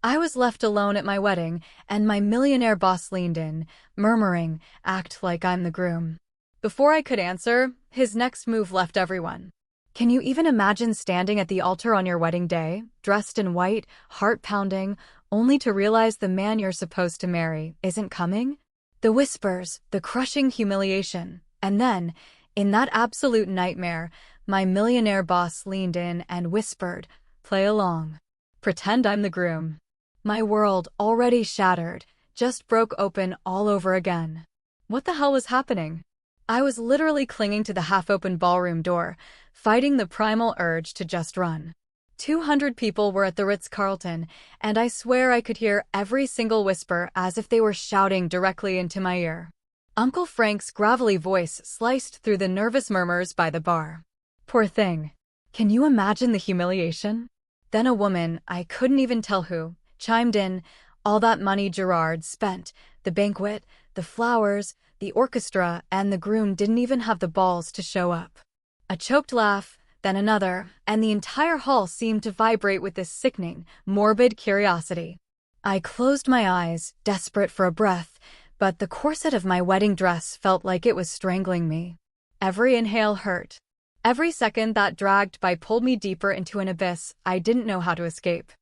I was left alone at my wedding, and my millionaire boss leaned in, murmuring, "Act like I'm the groom." Before I could answer, his next move left everyone. Can you even imagine standing at the altar on your wedding day, dressed in white, heart pounding, only to realize the man you're supposed to marry isn't coming? The whispers, the crushing humiliation, and then, in that absolute nightmare, my millionaire boss leaned in and whispered, "Play along. Pretend I'm the groom." My world, already shattered, just broke open all over again. What the hell was happening? I was literally clinging to the half-open ballroom door, fighting the primal urge to just run. 200 people were at the Ritz-Carlton, and I swear I could hear every single whisper as if they were shouting directly into my ear. Uncle Frank's gravelly voice sliced through the nervous murmurs by the bar. "Poor thing. Can you imagine the humiliation?" Then a woman, I couldn't even tell who, chimed in, "All that money Gerard spent, the banquet, the flowers, the orchestra, and the groom didn't even have the balls to show up." A choked laugh, then another, and the entire hall seemed to vibrate with this sickening, morbid curiosity. I closed my eyes, desperate for a breath, but the corset of my wedding dress felt like it was strangling me. Every inhale hurt. Every second that dragged by pulled me deeper into an abyss I didn't know how to escape.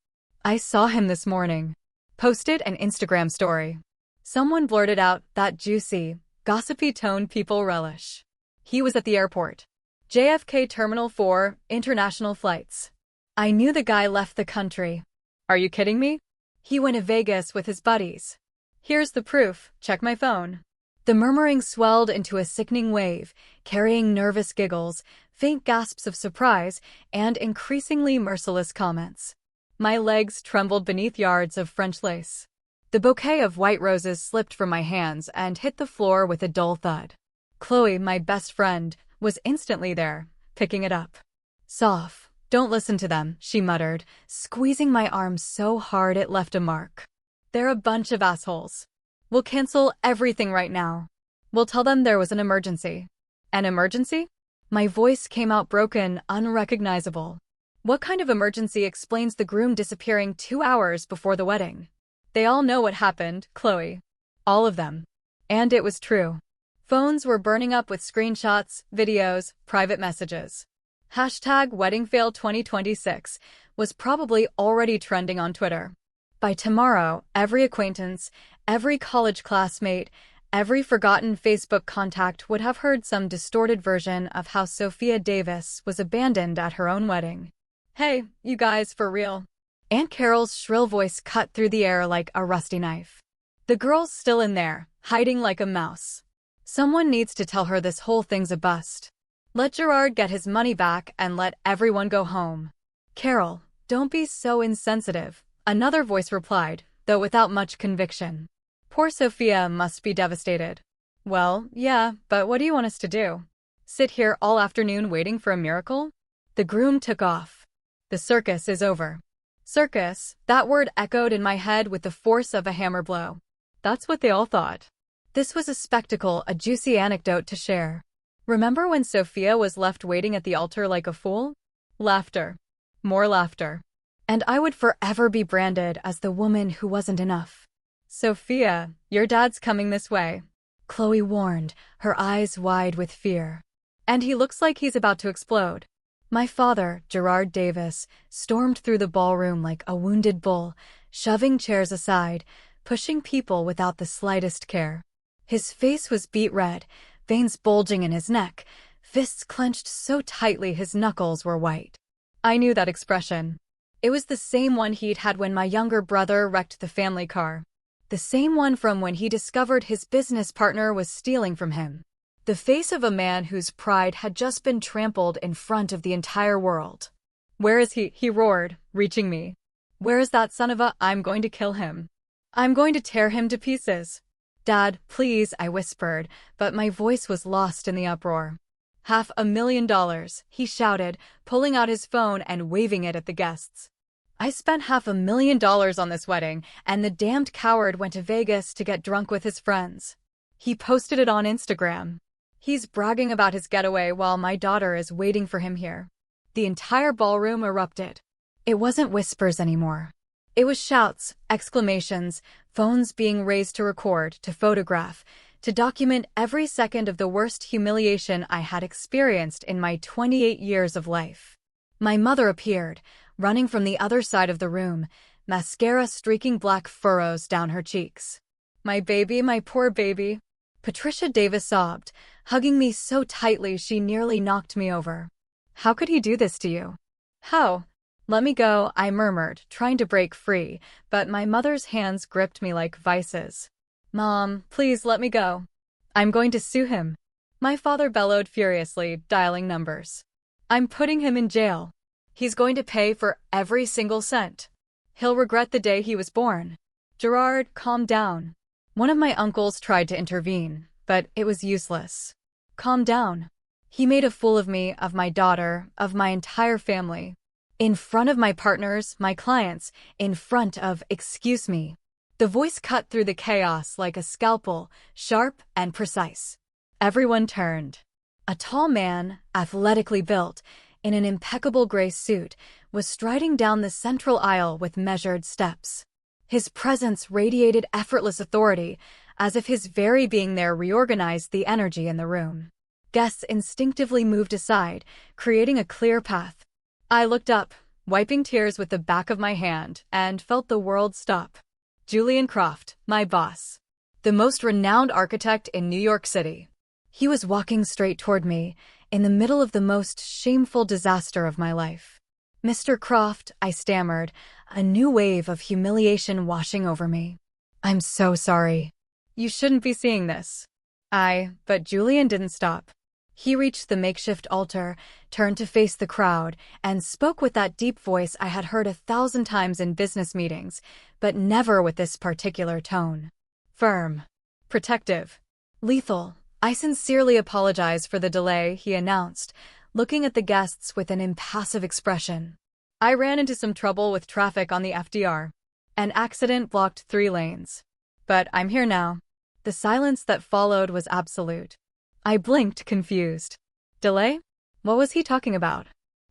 "I saw him this morning." Posted an Instagram story. Someone blurted out that juicy, gossipy tone people relish. He was at the airport. JFK Terminal 4, international flights. I knew the guy left the country. Are you kidding me? He went to Vegas with his buddies. Here's the proof, check my phone. The murmuring swelled into a sickening wave, carrying nervous giggles, faint gasps of surprise, and increasingly merciless comments. My legs trembled beneath yards of French lace. The bouquet of white roses slipped from my hands and hit the floor with a dull thud. Chloe, my best friend, was instantly there, picking it up. "Soph, don't listen to them," she muttered, squeezing my arm so hard it left a mark. "They're a bunch of assholes. We'll cancel everything right now. We'll tell them there was an emergency." "An emergency?" My voice came out broken, unrecognizable. "What kind of emergency explains the groom disappearing 2 hours before the wedding?" "They all know what happened, Chloe. All of them." And it was true. Phones were burning up with screenshots, videos, private messages. #WeddingFail2026 was probably already trending on Twitter. By tomorrow, every acquaintance, every college classmate, every forgotten Facebook contact would have heard some distorted version of how Sophia Davis was abandoned at her own wedding. "Hey, you guys, for real?" Aunt Carol's shrill voice cut through the air like a rusty knife. "The girl's still in there, hiding like a mouse. Someone needs to tell her this whole thing's a bust. Let Gerard get his money back and let everyone go home." "Carol, don't be so insensitive," another voice replied, though without much conviction. "Poor Sophia must be devastated." "Well, yeah, but what do you want us to do? Sit here all afternoon waiting for a miracle?" The groom took off. "The circus is over." Circus, that word echoed in my head with the force of a hammer blow. That's what they all thought. This was a spectacle, a juicy anecdote to share. Remember when Sophia was left waiting at the altar like a fool? Laughter. More laughter. And I would forever be branded as the woman who wasn't enough. "Sophia, your dad's coming this way," Chloe warned, her eyes wide with fear. "And he looks like he's about to explode." My father, Gerard Davis, stormed through the ballroom like a wounded bull, shoving chairs aside, pushing people without the slightest care. His face was beet red, veins bulging in his neck, fists clenched so tightly his knuckles were white. I knew that expression. It was the same one he'd had when my younger brother wrecked the family car. The same one from when he discovered his business partner was stealing from him. The face of a man whose pride had just been trampled in front of the entire world. "Where is he?" he roared, reaching me. "Where is that son of a— I'm going to kill him. I'm going to tear him to pieces." "Dad, please," I whispered, but my voice was lost in the uproar. $500,000, he shouted, pulling out his phone and waving it at the guests. "I spent $500,000 on this wedding, and the damned coward went to Vegas to get drunk with his friends. He posted it on Instagram. He's bragging about his getaway while my daughter is waiting for him here." The entire ballroom erupted. It wasn't whispers anymore. It was shouts, exclamations, phones being raised to record, to photograph, to document every second of the worst humiliation I had experienced in my 28 years of life. My mother appeared, running from the other side of the room, mascara streaking black furrows down her cheeks. "My baby, my poor baby." Patricia Davis sobbed, hugging me so tightly she nearly knocked me over. "How could he do this to you?" "How?" "Let me go," I murmured, trying to break free, but my mother's hands gripped me like vices. "Mom, please let me go. I'm going to sue him." My father bellowed furiously, dialing numbers. "I'm putting him in jail. He's going to pay for every single cent. He'll regret the day he was born." "Gerard, calm down." One of my uncles tried to intervene, but it was useless. "Calm down. He made a fool of me, of my daughter, of my entire family. In front of my partners, my clients, in front of, excuse me." The voice cut through the chaos like a scalpel, sharp and precise. Everyone turned. A tall man, athletically built, in an impeccable gray suit, was striding down the central aisle with measured steps. His presence radiated effortless authority, as if his very being there reorganized the energy in the room. Guests instinctively moved aside, creating a clear path. I looked up, wiping tears with the back of my hand, and felt the world stop. Julian Croft, my boss. The most renowned architect in New York City. He was walking straight toward me, in the middle of the most shameful disaster of my life. "Mr. Croft," I stammered, a new wave of humiliation washing over me. "I'm so sorry. You shouldn't be seeing this." But Julian didn't stop. He reached the makeshift altar, turned to face the crowd, and spoke with that deep voice I had heard 1,000 times in business meetings, but never with this particular tone. Firm. Protective. Lethal. "I sincerely apologize for the delay," he announced, looking at the guests with an impassive expression. "I ran into some trouble with traffic on the FDR. An accident blocked 3 lanes. But I'm here now." The silence that followed was absolute. I blinked, confused. Delay? What was he talking about?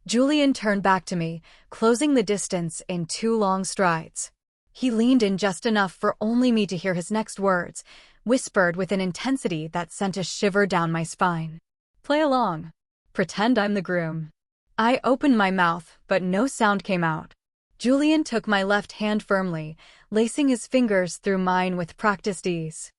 Julian turned back to me, closing the distance in 2 long strides. He leaned in just enough for only me to hear his next words, whispered with an intensity that sent a shiver down my spine. "Play along. Pretend I'm the groom." I opened my mouth, but no sound came out. Julian took my left hand firmly, lacing his fingers through mine with practiced ease.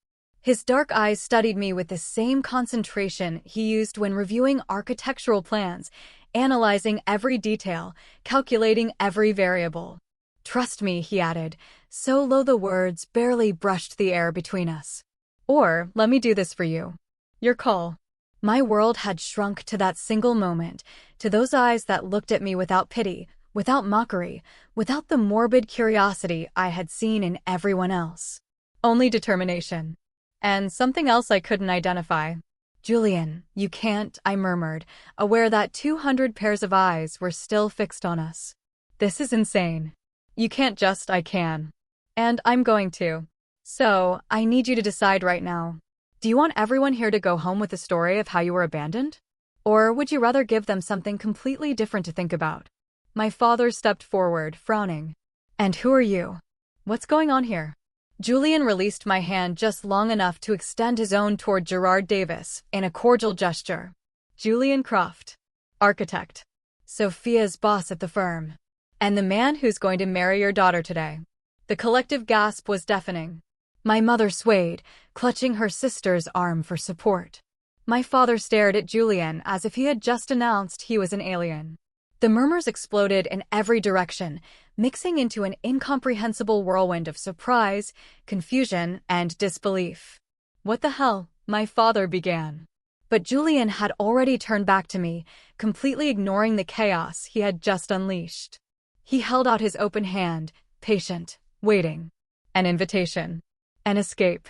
His dark eyes studied me with the same concentration he used when reviewing architectural plans, analyzing every detail, calculating every variable. "Trust me," he added, so low the words barely brushed the air between us. "Or, let me do this for you. Your call." My world had shrunk to that single moment, to those eyes that looked at me without pity, without mockery, without the morbid curiosity I had seen in everyone else. Only determination. And something else I couldn't identify. "Julian, you can't," I murmured, aware that 200 pairs of eyes were still fixed on us. "This is insane. You can't just, I can. And I'm going to. So, I need you to decide right now. Do you want everyone here to go home with the story of how you were abandoned? Or would you rather give them something completely different to think about?" My father stepped forward, frowning. "And who are you? What's going on here?" Julian released my hand just long enough to extend his own toward Gerard Davis in a cordial gesture. "Julian Croft, architect. Sophia's boss at the firm. And the man who's going to marry your daughter today." The collective gasp was deafening. My mother swayed, clutching her sister's arm for support. My father stared at Julian as if he had just announced he was an alien. The murmurs exploded in every direction, mixing into an incomprehensible whirlwind of surprise, confusion, and disbelief. "What the hell?" my father began. But Julian had already turned back to me, completely ignoring the chaos he had just unleashed. He held out his open hand, patient, waiting. An invitation. An escape.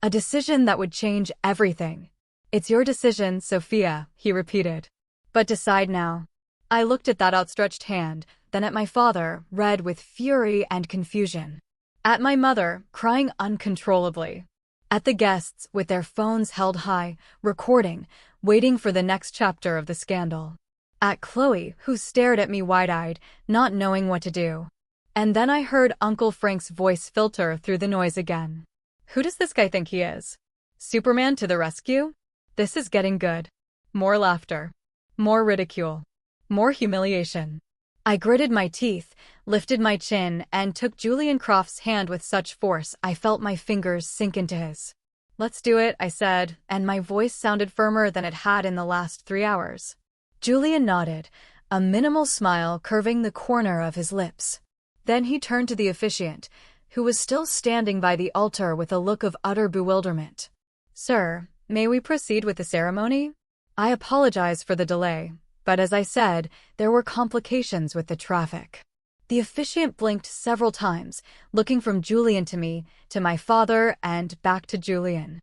A decision that would change everything. "It's your decision, Sophia," he repeated. "But decide now." I looked at that outstretched hand, then at my father, red with fury and confusion. At my mother, crying uncontrollably. At the guests, with their phones held high, recording, waiting for the next chapter of the scandal. At Chloe, who stared at me wide-eyed, not knowing what to do. And then I heard Uncle Frank's voice filter through the noise again. Who does this guy think he is? Superman to the rescue? This is getting good. More laughter. More ridicule. More humiliation. I gritted my teeth, lifted my chin, and took Julian Croft's hand with such force I felt my fingers sink into his. Let's do it, I said, and my voice sounded firmer than it had in the last 3 hours. Julian nodded, a minimal smile curving the corner of his lips. Then he turned to the officiant, who was still standing by the altar with a look of utter bewilderment. Sir, may we proceed with the ceremony? I apologize for the delay, but as I said, there were complications with the traffic. The officiant blinked several times, looking from Julian to me, to my father, and back to Julian.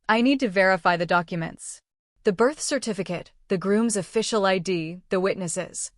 I need to verify the documents. The birth certificate, the groom's official ID, the witnesses.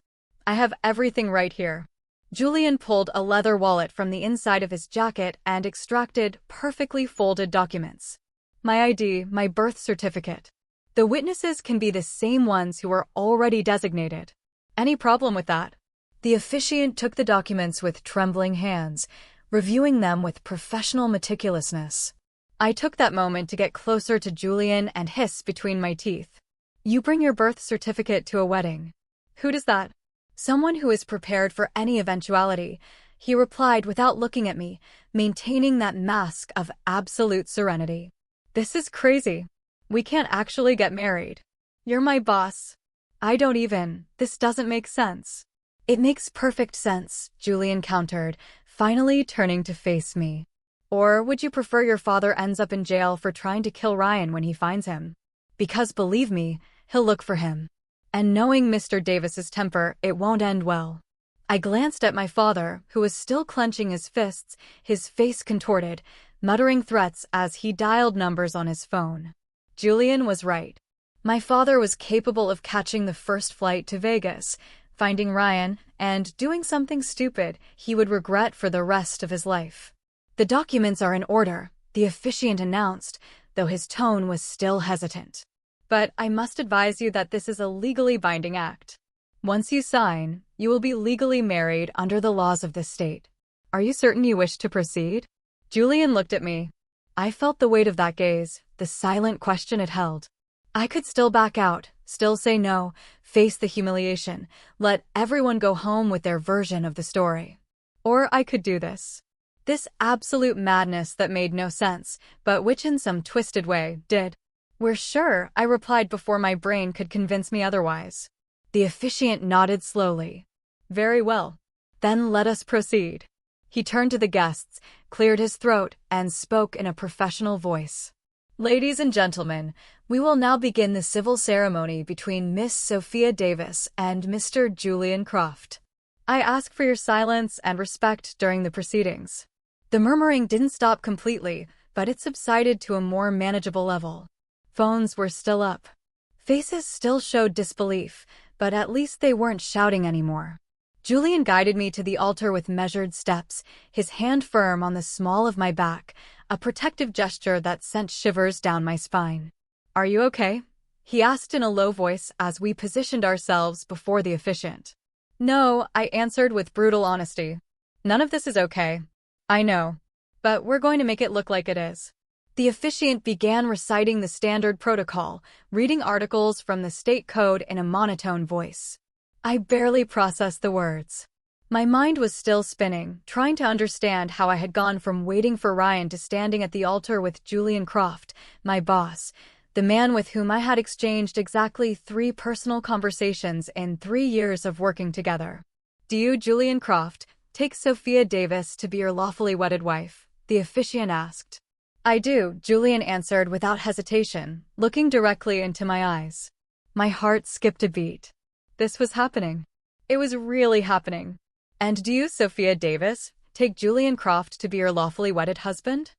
I have everything right here. Julian pulled a leather wallet from the inside of his jacket and extracted perfectly folded documents. My ID, my birth certificate. The witnesses can be the same ones who were already designated. Any problem with that? The officiant took the documents with trembling hands, reviewing them with professional meticulousness. I took that moment to get closer to Julian and hiss between my teeth. You bring your birth certificate to a wedding. Who does that? Someone who is prepared for any eventuality, he replied without looking at me, maintaining that mask of absolute serenity. This is crazy. We can't actually get married. You're my boss. This doesn't make sense. It makes perfect sense, Julian countered, finally turning to face me. Or would you prefer your father ends up in jail for trying to kill Ryan when he finds him? Because believe me, he'll look for him. And knowing Mr. Davis's temper, it won't end well. I glanced at my father, who was still clenching his fists, his face contorted, muttering threats as he dialed numbers on his phone. Julian was right. My father was capable of catching the first flight to Vegas, finding Ryan, and doing something stupid he would regret for the rest of his life. The documents are in order, the officiant announced, though his tone was still hesitant. But I must advise you that this is a legally binding act. Once you sign, you will be legally married under the laws of this state. Are you certain you wish to proceed? Julian looked at me. I felt the weight of that gaze, the silent question it held. I could still back out, still say no, face the humiliation, let everyone go home with their version of the story. Or I could do this. This absolute madness that made no sense, but which in some twisted way did. We're sure, I replied before my brain could convince me otherwise. The officiant nodded slowly. Very well. Then let us proceed. He turned to the guests, cleared his throat, and spoke in a professional voice. Ladies and gentlemen, we will now begin the civil ceremony between Miss Sophia Davis and Mr. Julian Croft. I ask for your silence and respect during the proceedings. The murmuring didn't stop completely, but it subsided to a more manageable level. Phones were still up. Faces still showed disbelief, but at least they weren't shouting anymore. Julian guided me to the altar with measured steps, his hand firm on the small of my back, a protective gesture that sent shivers down my spine. Are you okay? He asked in a low voice as we positioned ourselves before the officiant. No, I answered with brutal honesty. None of this is okay. I know. But we're going to make it look like it is. The officiant began reciting the standard protocol, reading articles from the state code in a monotone voice. I barely processed the words. My mind was still spinning, trying to understand how I had gone from waiting for Ryan to standing at the altar with Julian Croft, my boss, the man with whom I had exchanged exactly 3 personal conversations in 3 years of working together. Do you, Julian Croft, take Sophia Davis to be your lawfully wedded wife? The officiant asked. I do, Julian answered without hesitation, looking directly into my eyes. My heart skipped a beat. This was happening. It was really happening. And do you, Sophia Davis, take Julian Croft to be your lawfully wedded husband?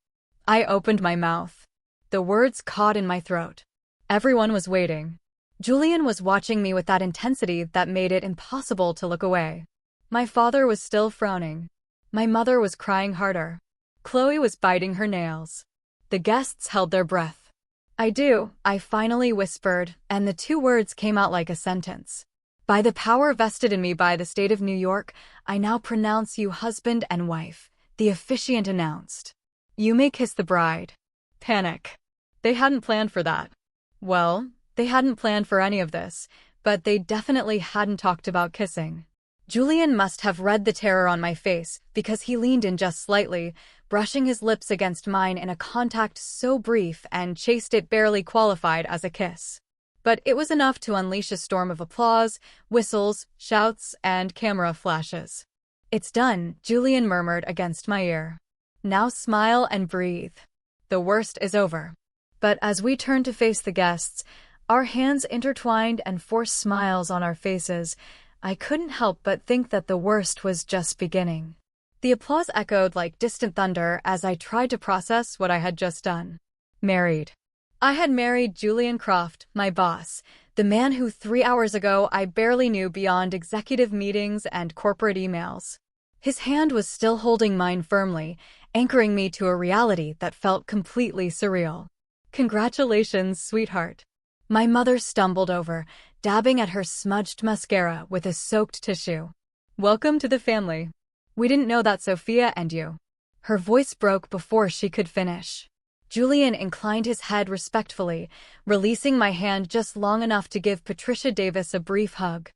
I opened my mouth. The words caught in my throat. Everyone was waiting. Julian was watching me with that intensity that made it impossible to look away. My father was still frowning. My mother was crying harder. Chloe was biting her nails. The guests held their breath. I do, I finally whispered, and the 2 words came out like a sentence. By the power vested in me by the state of New York, I now pronounce you husband and wife, the officiant announced. You may kiss the bride. Panic. They hadn't planned for that. Well, they hadn't planned for any of this, but they definitely hadn't talked about kissing. Julian must have read the terror on my face because he leaned in just slightly, brushing his lips against mine in a contact so brief and chaste it barely qualified as a kiss. But it was enough to unleash a storm of applause, whistles, shouts, and camera flashes. It's done, Julian murmured against my ear. Now smile and breathe. The worst is over. But as we turned to face the guests, our hands intertwined and forced smiles on our faces, I couldn't help but think that the worst was just beginning. The applause echoed like distant thunder as I tried to process what I had just done. Married. I had married Julian Croft, my boss, the man who 3 hours ago I barely knew beyond executive meetings and corporate emails. His hand was still holding mine firmly, anchoring me to a reality that felt completely surreal. Congratulations, sweetheart. My mother stumbled over, dabbing at her smudged mascara with a soaked tissue. Welcome to the family. We didn't know that Sophia and you. Her voice broke before she could finish. Julian inclined his head respectfully, releasing my hand just long enough to give Patricia Davis a brief hug.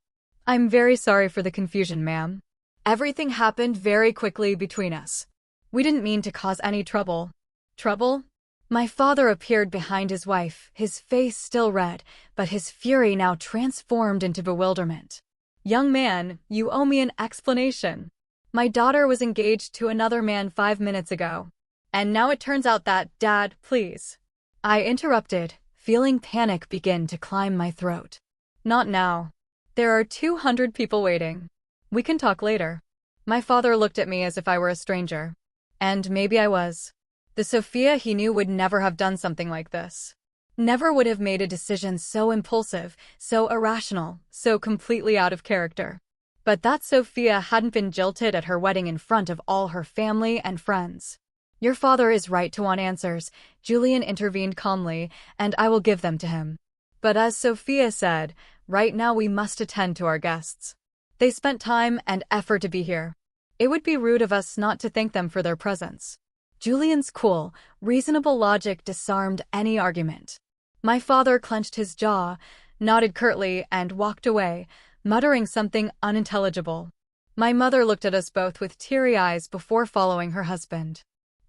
I'm very sorry for the confusion, ma'am. Everything happened very quickly between us. We didn't mean to cause any trouble. Trouble? My father appeared behind his wife, his face still red, but his fury now transformed into bewilderment. Young man, you owe me an explanation. My daughter was engaged to another man 5 minutes ago. And now it turns out that, Dad, please. I interrupted, feeling panic begin to climb my throat. Not now. There are 200 people waiting. We can talk later. My father looked at me as if I were a stranger. And maybe I was. The Sophia he knew would never have done something like this. Never would have made a decision so impulsive, so irrational, so completely out of character. But that Sophia hadn't been jilted at her wedding in front of all her family and friends. Your father is right to want answers, Julian intervened calmly, and I will give them to him. But as Sophia said, right now we must attend to our guests. They spent time and effort to be here. It would be rude of us not to thank them for their presence. Julian's cool, reasonable logic disarmed any argument. My father clenched his jaw, nodded curtly, and walked away, muttering something unintelligible. My mother looked at us both with teary eyes before following her husband.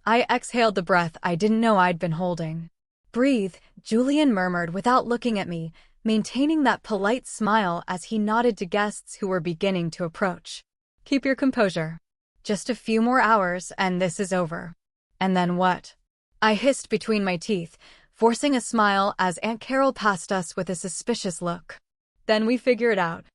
I exhaled the breath I didn't know I'd been holding. Breathe, Julian murmured without looking at me, maintaining that polite smile as he nodded to guests who were beginning to approach. Keep your composure. Just a few more hours and this is over. And then what? I hissed between my teeth, forcing a smile as Aunt Carol passed us with a suspicious look. Then we figure it out.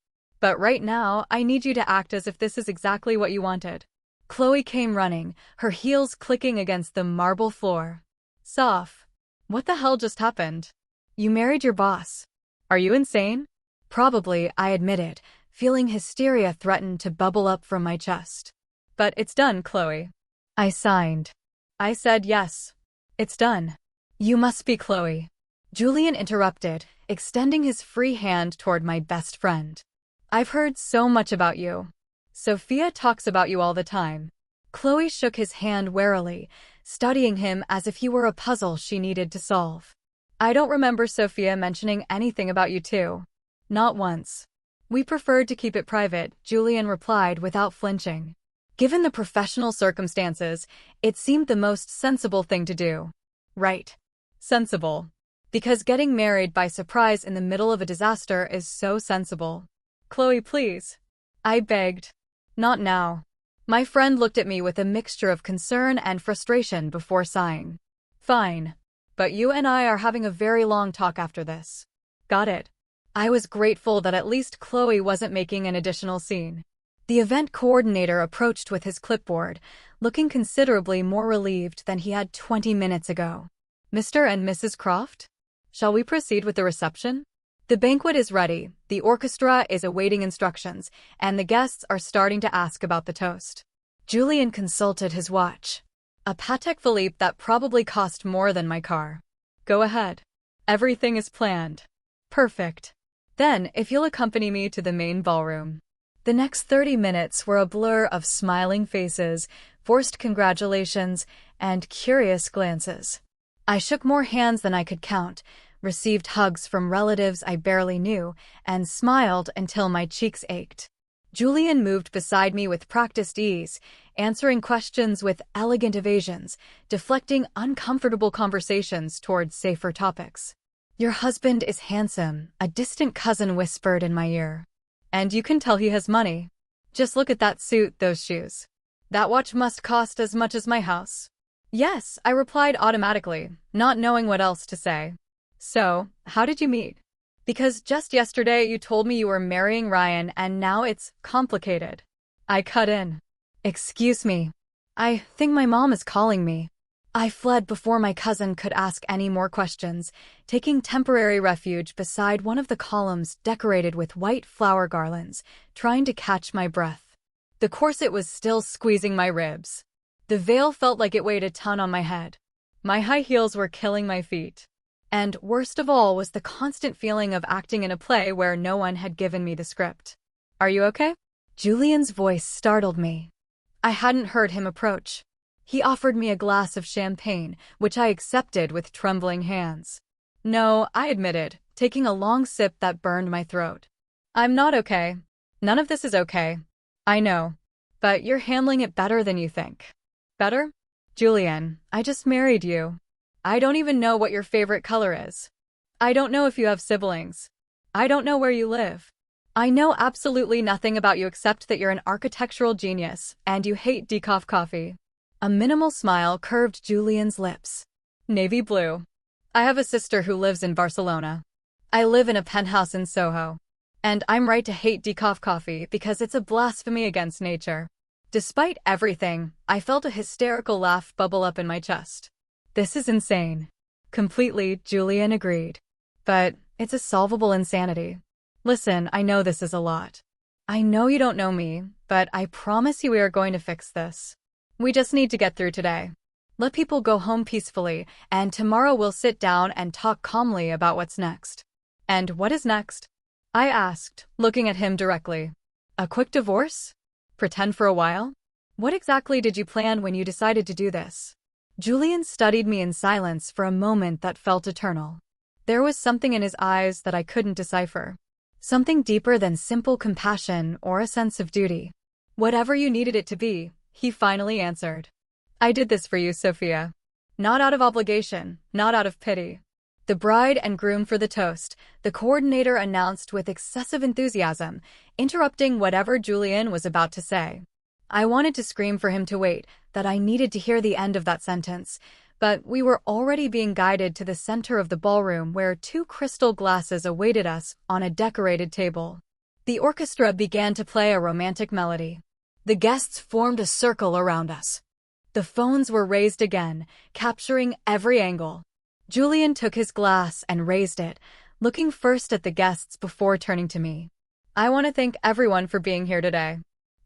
But right now, I need you to act as if this is exactly what you wanted. Chloe came running, her heels clicking against the marble floor. Soph, what the hell just happened? You married your boss. Are you insane? Probably, I admitted, feeling hysteria threaten to bubble up from my chest. But it's done, Chloe. I signed. I said yes. It's done. You must be Chloe. Julian interrupted, extending his free hand toward my best friend. I've heard so much about you. Sophia talks about you all the time. Chloe shook his hand warily, studying him as if he were a puzzle she needed to solve. I don't remember Sophia mentioning anything about you too. Not once. We preferred to keep it private, Julian replied without flinching. Given the professional circumstances, it seemed the most sensible thing to do. Right. Sensible. Because getting married by surprise in the middle of a disaster is so sensible. Chloe, please. I begged. Not now. My friend looked at me with a mixture of concern and frustration before sighing. Fine. But you and I are having a very long talk after this. Got it. I was grateful that at least Chloe wasn't making an additional scene. The event coordinator approached with his clipboard, looking considerably more relieved than he had 20 minutes ago. Mr. and Mrs. Croft? Shall we proceed with the reception? The banquet is ready, the orchestra is awaiting instructions, and the guests are starting to ask about the toast. Julian consulted his watch. A Patek Philippe that probably cost more than my car. Go ahead. Everything is planned. Perfect. Then, if you'll accompany me to the main ballroom. The next 30 minutes were a blur of smiling faces, forced congratulations, and curious glances. I shook more hands than I could count, received hugs from relatives I barely knew, and smiled until my cheeks ached. Julian moved beside me with practiced ease, answering questions with elegant evasions, deflecting uncomfortable conversations towards safer topics. "Your husband is handsome," a distant cousin whispered in my ear. "And you can tell he has money. Just look at that suit, those shoes. That watch must cost as much as my house." "Yes," I replied automatically, not knowing what else to say. "So, how did you meet? Because just yesterday you told me you were marrying Ryan and now it's complicated." I cut in. "Excuse me. I think my mom is calling me." I fled before my cousin could ask any more questions, taking temporary refuge beside one of the columns decorated with white flower garlands, trying to catch my breath. The corset was still squeezing my ribs. The veil felt like it weighed a ton on my head. My high heels were killing my feet. And worst of all was the constant feeling of acting in a play where no one had given me the script. "Are you okay?" Julian's voice startled me. I hadn't heard him approach. He offered me a glass of champagne, which I accepted with trembling hands. "No," I admitted, taking a long sip that burned my throat. "I'm not okay. None of this is okay. I know. But you're handling it better than you think." "Better?" "Julian, I just married you. I don't even know what your favorite color is. I don't know if you have siblings. I don't know where you live. I know absolutely nothing about you except that you're an architectural genius and you hate decaf coffee." A minimal smile curved Julian's lips. "Navy blue. I have a sister who lives in Barcelona. I live in a penthouse in Soho. And I'm right to hate decaf coffee because it's a blasphemy against nature." Despite everything, I felt a hysterical laugh bubble up in my chest. "This is insane." "Completely," Julian agreed. "But it's a solvable insanity. Listen, I know this is a lot. I know you don't know me, but I promise you we are going to fix this. We just need to get through today. Let people go home peacefully, and tomorrow we'll sit down and talk calmly about what's next." "And what is next?" I asked, looking at him directly. "A quick divorce? Pretend for a while? What exactly did you plan when you decided to do this?" Julian studied me in silence for a moment that felt eternal. There was something in his eyes that I couldn't decipher. Something deeper than simple compassion or a sense of duty. "Whatever you needed it to be," he finally answered. "I did this for you, Sophia. Not out of obligation, not out of pity." The bride and groom for the toast, the coordinator announced with excessive enthusiasm, interrupting whatever Julian was about to say. I wanted to scream for him to wait, that I needed to hear the end of that sentence, but we were already being guided to the center of the ballroom where 2 crystal glasses awaited us on a decorated table. The orchestra began to play a romantic melody. The guests formed a circle around us. The phones were raised again, capturing every angle. Julian took his glass and raised it, looking first at the guests before turning to me. "I want to thank everyone for being here today.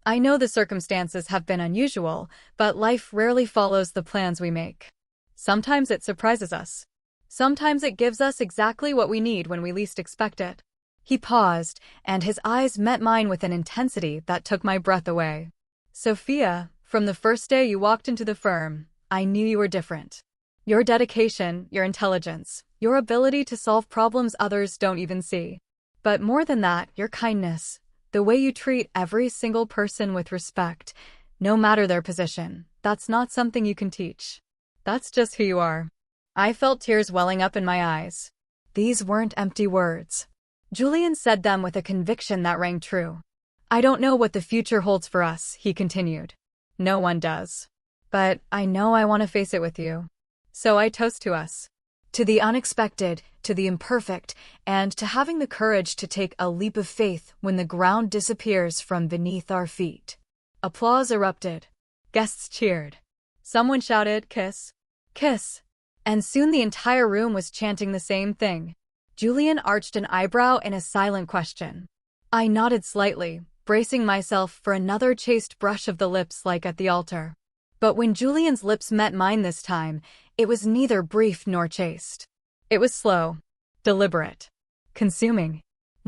I know the circumstances have been unusual, but life rarely follows the plans we make. Sometimes it surprises us. Sometimes it gives us exactly what we need when we least expect it." He paused, and his eyes met mine with an intensity that took my breath away. "Sophia, from the first day you walked into the firm, I knew you were different. Your dedication, your intelligence, your ability to solve problems others don't even see. But more than that, your kindness, the way you treat every single person with respect, no matter their position, that's not something you can teach. That's just who you are." I felt tears welling up in my eyes. These weren't empty words. Julian said them with a conviction that rang true. "I don't know what the future holds for us," he continued. "No one does. But I know I want to face it with you. So I toast to us. To the unexpected, to the imperfect, and to having the courage to take a leap of faith when the ground disappears from beneath our feet." Applause erupted. Guests cheered. Someone shouted, "Kiss. Kiss." And soon the entire room was chanting the same thing. Julian arched an eyebrow in a silent question. I nodded slightly, bracing myself for another chaste brush of the lips like at the altar. But when Julian's lips met mine this time, it was neither brief nor chaste. It was slow, deliberate, consuming.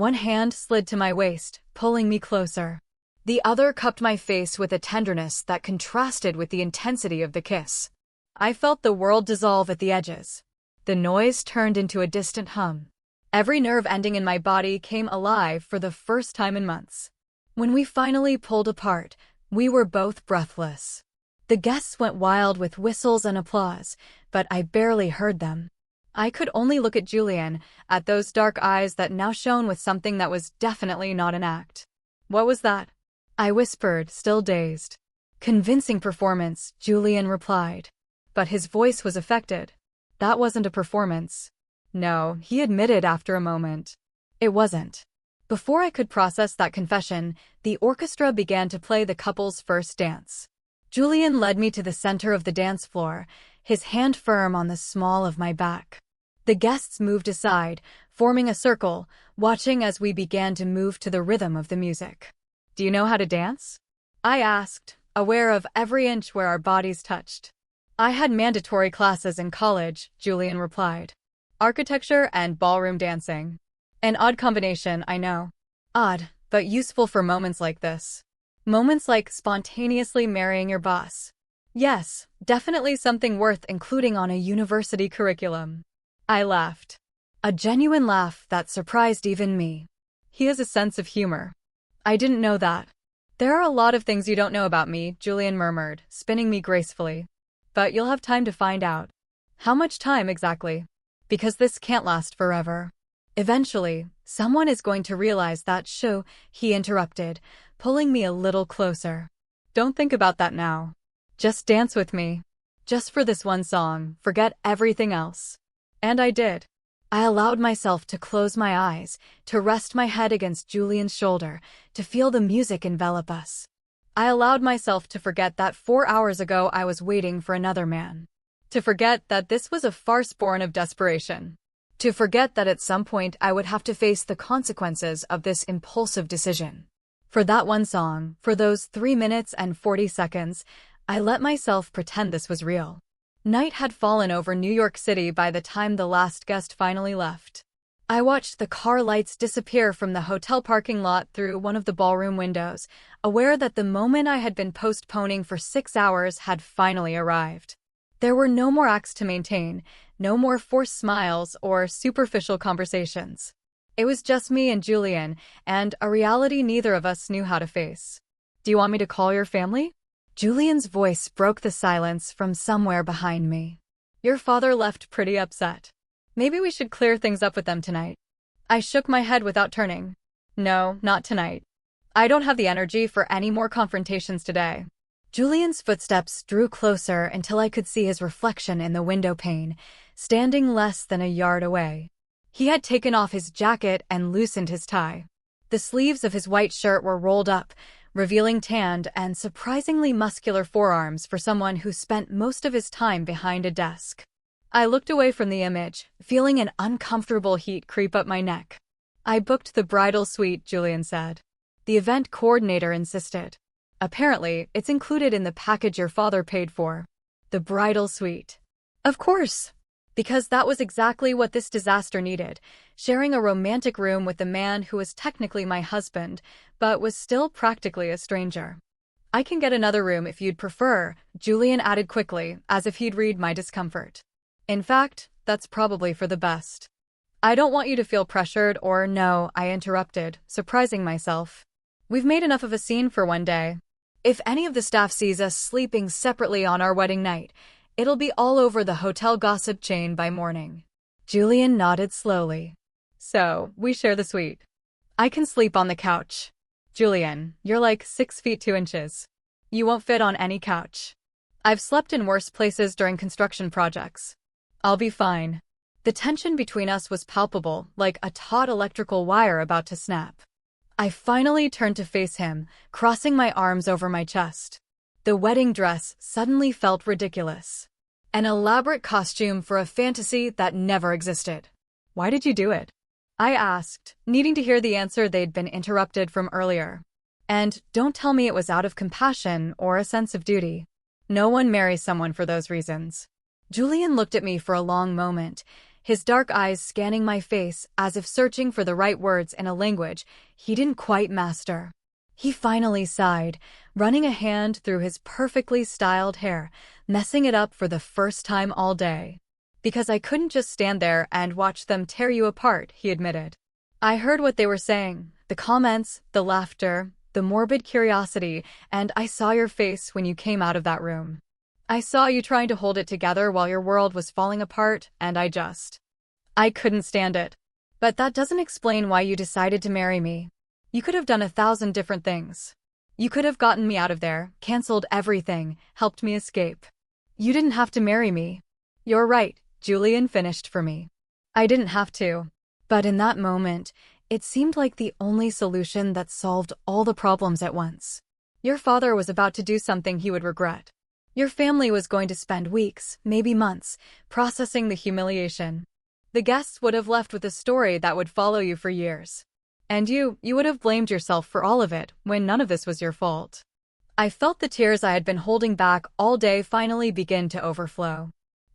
One hand slid to my waist, pulling me closer. The other cupped my face with a tenderness that contrasted with the intensity of the kiss. I felt the world dissolve at the edges. The noise turned into a distant hum. Every nerve ending in my body came alive for the first time in months. When we finally pulled apart, we were both breathless. The guests went wild with whistles and applause, but I barely heard them. I could only look at Julian, at those dark eyes that now shone with something that was definitely not an act. "What was that?" I whispered, still dazed. "Convincing performance," Julian replied. But his voice was affected. "That wasn't a performance." "No," he admitted after a moment. "It wasn't." Before I could process that confession, the orchestra began to play the couple's first dance. Julian led me to the center of the dance floor, his hand firm on the small of my back. The guests moved aside, forming a circle, watching as we began to move to the rhythm of the music. "Do you know how to dance?" I asked, aware of every inch where our bodies touched. "I had mandatory classes in college," Julian replied. "Architecture and ballroom dancing. An odd combination, I know. Odd, but useful for moments like this. Moments like spontaneously marrying your boss. Yes, definitely something worth including on a university curriculum." I laughed. A genuine laugh that surprised even me. He has a sense of humor. "I didn't know that." "There are a lot of things you don't know about me," Julian murmured, spinning me gracefully. "But you'll have time to find out." "How much time exactly?" "Because this can't last forever. Eventually, someone is going to realize that show," he interrupted, pulling me a little closer. "Don't think about that now. Just dance with me. Just for this one song, forget everything else." And I did. I allowed myself to close my eyes, to rest my head against Julian's shoulder, to feel the music envelop us. I allowed myself to forget that 4 hours ago I was waiting for another man. To forget that this was a farce born of desperation. To forget that at some point I would have to face the consequences of this impulsive decision. For that one song, for those 3 minutes and 40 seconds, I let myself pretend this was real. Night had fallen over New York City by the time the last guest finally left. I watched the car lights disappear from the hotel parking lot through one of the ballroom windows, aware that the moment I had been postponing for 6 hours had finally arrived. There were no more acts to maintain, no more forced smiles or superficial conversations. It was just me and Julian, and a reality neither of us knew how to face. "Do you want me to call your family?" Julian's voice broke the silence from somewhere behind me. "Your father left pretty upset. Maybe we should clear things up with them tonight." I shook my head without turning. "No, not tonight. I don't have the energy for any more confrontations today." Julian's footsteps drew closer until I could see his reflection in the window pane, standing less than a yard away. He had taken off his jacket and loosened his tie. The sleeves of his white shirt were rolled up, revealing tanned and surprisingly muscular forearms for someone who spent most of his time behind a desk. I looked away from the image, feeling an uncomfortable heat creep up my neck. "I booked the bridal suite," Julian said. The event coordinator insisted. "Apparently, it's included in the package your father paid for." The bridal suite. Of course. Because that was exactly what this disaster needed, sharing a romantic room with the man who was technically my husband, but was still practically a stranger. "I can get another room if you'd prefer," Julian added quickly, as if he'd read my discomfort. "In fact, that's probably for the best." "I don't want you to feel pressured or no," I interrupted, surprising myself. "We've made enough of a scene for one day. If any of the staff sees us sleeping separately on our wedding night, it'll be all over the hotel gossip chain by morning." Julian nodded slowly. "So, we share the suite. I can sleep on the couch." "Julian, you're like 6 feet 2 inches. You won't fit on any couch. I've slept in worse places during construction projects. I'll be fine." The tension between us was palpable, like a taut electrical wire about to snap. I finally turned to face him, crossing my arms over my chest. The wedding dress suddenly felt ridiculous. An elaborate costume for a fantasy that never existed. "Why did you do it?" I asked, needing to hear the answer they'd been interrupted from earlier. "And don't tell me it was out of compassion or a sense of duty. No one marries someone for those reasons." Julian looked at me for a long moment, his dark eyes scanning my face as if searching for the right words in a language he didn't quite master. He finally sighed, running a hand through his perfectly styled hair, messing it up for the first time all day. Because I couldn't just stand there and watch them tear you apart, he admitted. I heard what they were saying, the comments, the laughter, the morbid curiosity, and I saw your face when you came out of that room. I saw you trying to hold it together while your world was falling apart, and I couldn't stand it. But that doesn't explain why you decided to marry me. You could have done 1,000 different things. You could have gotten me out of there, canceled everything, helped me escape. You didn't have to marry me. You're right, Julian finished for me. I didn't have to. But in that moment, it seemed like the only solution that solved all the problems at once. Your father was about to do something he would regret. Your family was going to spend weeks, maybe months, processing the humiliation. The guests would have left with a story that would follow you for years. And you would have blamed yourself for all of it when none of this was your fault. I felt the tears I had been holding back all day finally begin to overflow.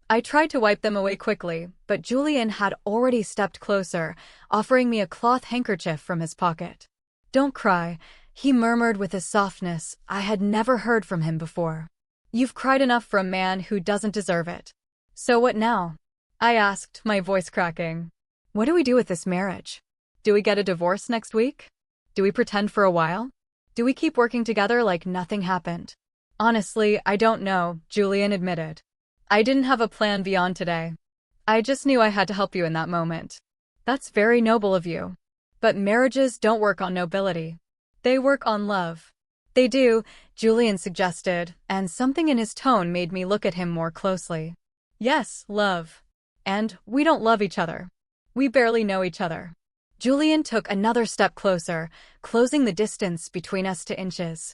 I tried to wipe them away quickly, but Julian had already stepped closer, offering me a cloth handkerchief from his pocket. Don't cry, he murmured with a softness I had never heard from him before. You've cried enough for a man who doesn't deserve it. So what now? I asked, my voice cracking. What do we do with this marriage? Do we get a divorce next week? Do we pretend for a while? Do we keep working together like nothing happened? Honestly, I don't know, Julian admitted. I didn't have a plan beyond today. I just knew I had to help you in that moment. That's very noble of you. But marriages don't work on nobility. They work on love. They do, Julian suggested, and something in his tone made me look at him more closely. Yes, love. And we don't love each other. We barely know each other. Julian took another step closer, closing the distance between us to inches.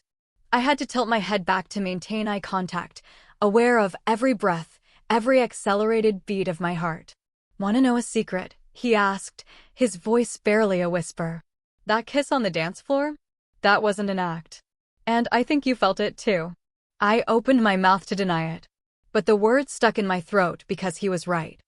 I had to tilt my head back to maintain eye contact, aware of every breath, every accelerated beat of my heart. Want to know a secret? He asked, his voice barely a whisper. That kiss on the dance floor? That wasn't an act. And I think you felt it too. I opened my mouth to deny it. But the words stuck in my throat because he was right.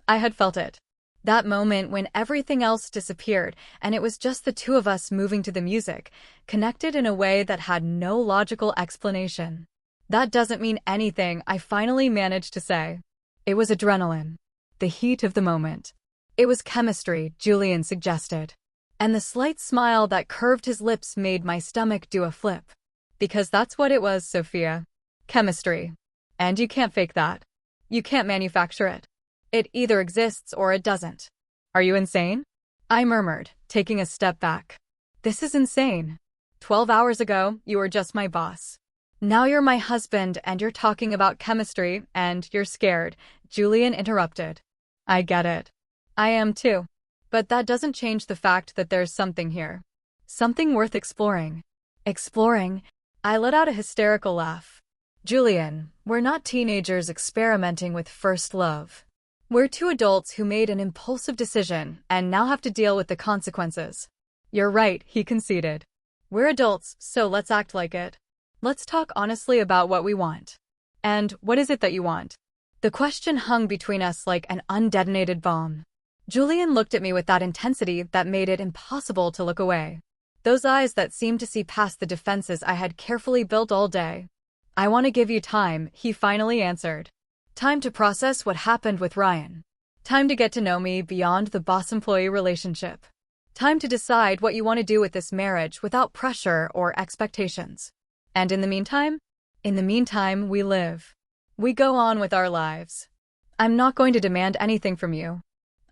I had felt it. That moment when everything else disappeared and it was just the two of us moving to the music, connected in a way that had no logical explanation. That doesn't mean anything, I finally managed to say. It was adrenaline. The heat of the moment. It was chemistry, Julian suggested. And the slight smile that curved his lips made my stomach do a flip. Because that's what it was, Sophia. Chemistry. And you can't fake that. You can't manufacture it. It either exists or it doesn't. Are you insane? I murmured, taking a step back. This is insane. 12 hours ago, you were just my boss. Now you're my husband and you're talking about chemistry and you're scared, Julian interrupted. I get it. I am too. But that doesn't change the fact that there's something here. Something worth exploring. Exploring? I let out a hysterical laugh. Julian, we're not teenagers experimenting with first love. We're two adults who made an impulsive decision and now have to deal with the consequences. You're right, he conceded. We're adults, so let's act like it. Let's talk honestly about what we want. And what is it that you want? The question hung between us like an undetonated bomb. Julian looked at me with that intensity that made it impossible to look away. Those eyes that seemed to see past the defenses I had carefully built all day. I want to give you time, he finally answered. Time to process what happened with Ryan. Time to get to know me beyond the boss-employee relationship. Time to decide what you want to do with this marriage without pressure or expectations. And in the meantime? In the meantime, we live. We go on with our lives. I'm not going to demand anything from you.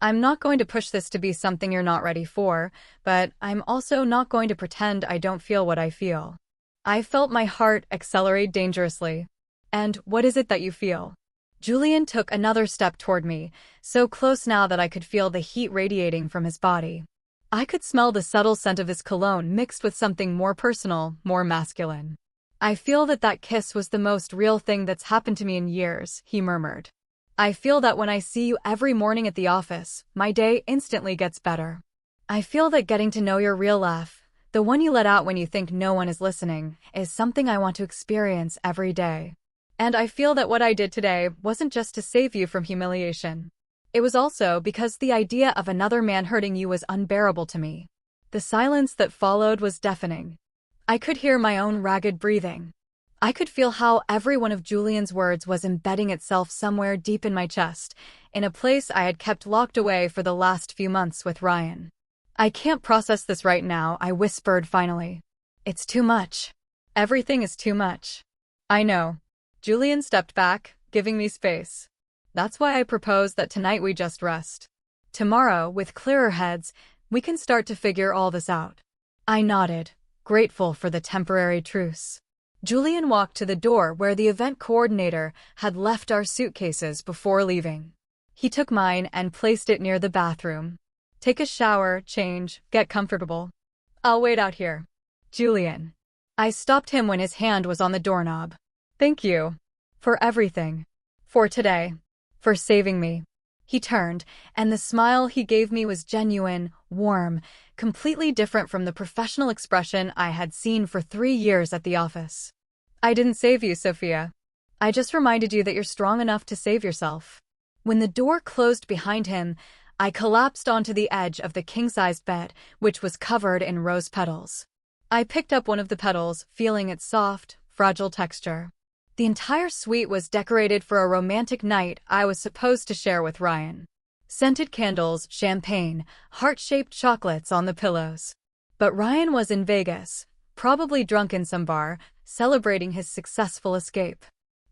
I'm not going to push this to be something you're not ready for, but I'm also not going to pretend I don't feel what I feel. I felt my heart accelerate dangerously. And what is it that you feel? Julian took another step toward me, so close now that I could feel the heat radiating from his body. I could smell the subtle scent of his cologne mixed with something more personal, more masculine. I feel that kiss was the most real thing that's happened to me in years, he murmured. I feel that when I see you every morning at the office, my day instantly gets better. I feel that getting to know your real laugh, the one you let out when you think no one is listening, is something I want to experience every day. And I feel that what I did today wasn't just to save you from humiliation. It was also because the idea of another man hurting you was unbearable to me. The silence that followed was deafening. I could hear my own ragged breathing. I could feel how every one of Julian's words was embedding itself somewhere deep in my chest, in a place I had kept locked away for the last few months with Ryan. I can't process this right now, I whispered finally. It's too much. Everything is too much. I know. Julian stepped back, giving me space. That's why I propose that tonight we just rest. Tomorrow, with clearer heads, we can start to figure all this out. I nodded, grateful for the temporary truce. Julian walked to the door where the event coordinator had left our suitcases before leaving. He took mine and placed it near the bathroom. Take a shower, change, get comfortable. I'll wait out here. Julian. I stopped him when his hand was on the doorknob. Thank you. For everything. For today. For saving me. He turned, and the smile he gave me was genuine, warm, completely different from the professional expression I had seen for 3 years at the office. I didn't save you, Sophia. I just reminded you that you're strong enough to save yourself. When the door closed behind him, I collapsed onto the edge of the king-sized bed, which was covered in rose petals. I picked up one of the petals, feeling its soft, fragile texture. The entire suite was decorated for a romantic night I was supposed to share with Ryan. Scented candles, champagne, heart-shaped chocolates on the pillows. But Ryan was in Vegas, probably drunk in some bar, celebrating his successful escape.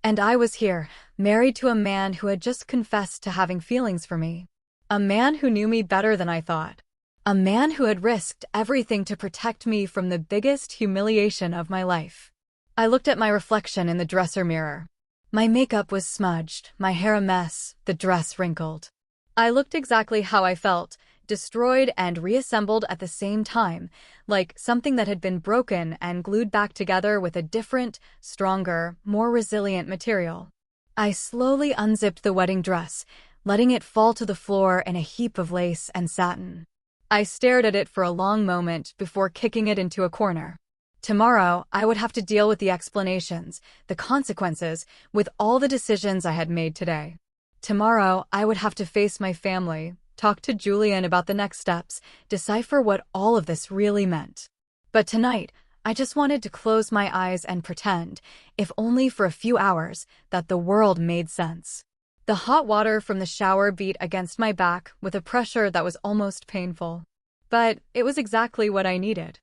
And I was here, married to a man who had just confessed to having feelings for me. A man who knew me better than I thought. A man who had risked everything to protect me from the biggest humiliation of my life. I looked at my reflection in the dresser mirror. My makeup was smudged, my hair a mess, the dress wrinkled. I looked exactly how I felt, destroyed and reassembled at the same time, like something that had been broken and glued back together with a different, stronger, more resilient material. I slowly unzipped the wedding dress, letting it fall to the floor in a heap of lace and satin. I stared at it for a long moment before kicking it into a corner. Tomorrow, I would have to deal with the explanations, the consequences, with all the decisions I had made today. Tomorrow, I would have to face my family, talk to Julian about the next steps, decipher what all of this really meant. But tonight, I just wanted to close my eyes and pretend, if only for a few hours, that the world made sense. The hot water from the shower beat against my back with a pressure that was almost painful. But it was exactly what I needed.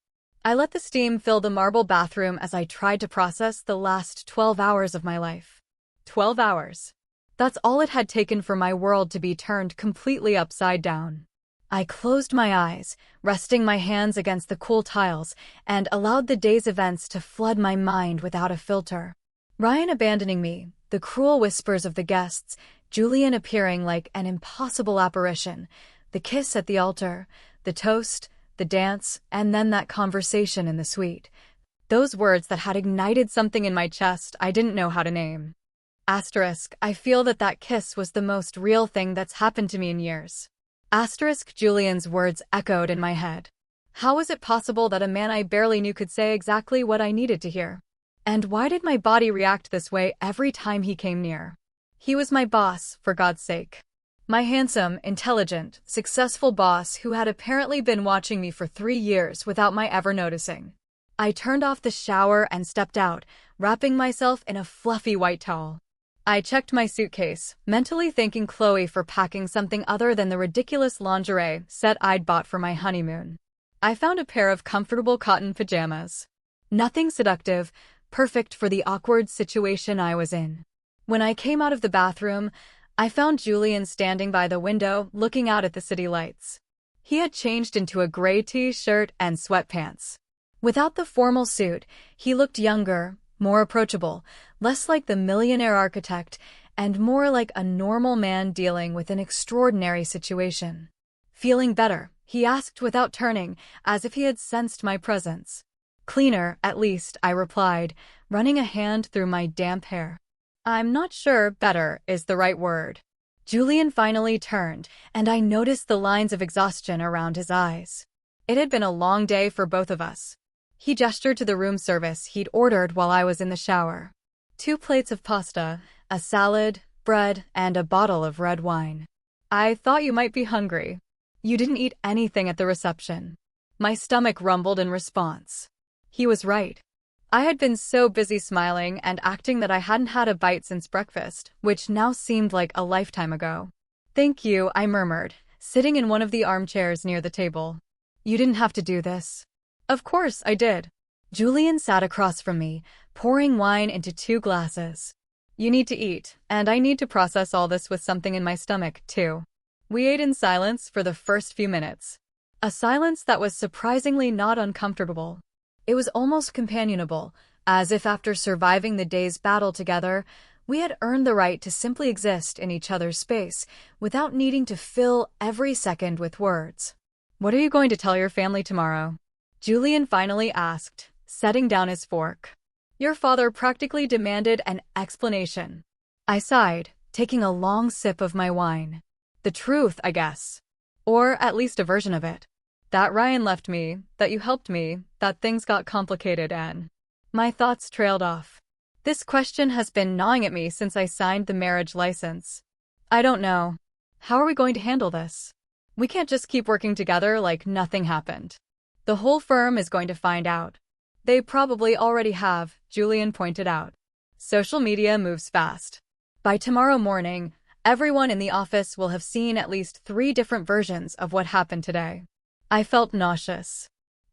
I let the steam fill the marble bathroom as I tried to process the last 12 hours of my life. 12 hours. That's all it had taken for my world to be turned completely upside down. I closed my eyes, resting my hands against the cool tiles, and allowed the day's events to flood my mind without a filter. Ryan abandoning me, the cruel whispers of the guests, Julian appearing like an impossible apparition, the kiss at the altar, the toast, the dance, and then that conversation in the suite. Those words that had ignited something in my chest I didn't know how to name. Asterisk, I feel that kiss was the most real thing that's happened to me in years. Asterisk, Julian's words echoed in my head. How was it possible that a man I barely knew could say exactly what I needed to hear? And why did my body react this way every time he came near? He was my boss, for God's sake. My handsome, intelligent, successful boss who had apparently been watching me for 3 years without my ever noticing. I turned off the shower and stepped out, wrapping myself in a fluffy white towel. I checked my suitcase, mentally thanking Chloe for packing something other than the ridiculous lingerie set I'd bought for my honeymoon. I found a pair of comfortable cotton pajamas. Nothing seductive, perfect for the awkward situation I was in. When I came out of the bathroom, I found Julian standing by the window, looking out at the city lights. He had changed into a gray t-shirt and sweatpants. Without the formal suit, he looked younger, more approachable, less like the millionaire architect, and more like a normal man dealing with an extraordinary situation. Feeling better, he asked without turning, as if he had sensed my presence. Cleaner, at least, I replied, running a hand through my damp hair. I'm not sure better is the right word. Julian finally turned, and I noticed the lines of exhaustion around his eyes. It had been a long day for both of us. He gestured to the room service he'd ordered while I was in the shower. 2 plates of pasta, a salad, bread, and a bottle of red wine. I thought you might be hungry. You didn't eat anything at the reception. My stomach rumbled in response. He was right. I had been so busy smiling and acting that I hadn't had a bite since breakfast, which now seemed like a lifetime ago. Thank you, I murmured, sitting in one of the armchairs near the table. You didn't have to do this. Of course I did. Julian sat across from me, pouring wine into 2 glasses. You need to eat, and I need to process all this with something in my stomach, too. We ate in silence for the first few minutes. A silence that was surprisingly not uncomfortable. It was almost companionable, as if after surviving the day's battle together, we had earned the right to simply exist in each other's space without needing to fill every second with words. What are you going to tell your family tomorrow? Julian finally asked, setting down his fork. Your father practically demanded an explanation. I sighed, taking a long sip of my wine. The truth, I guess. Or at least a version of it. That Ryan left me, that you helped me, that things got complicated and... My thoughts trailed off. This question has been gnawing at me since I signed the marriage license. I don't know. How are we going to handle this? We can't just keep working together like nothing happened. The whole firm is going to find out. They probably already have, Julian pointed out. Social media moves fast. By tomorrow morning, everyone in the office will have seen at least 3 different versions of what happened today. I felt nauseous.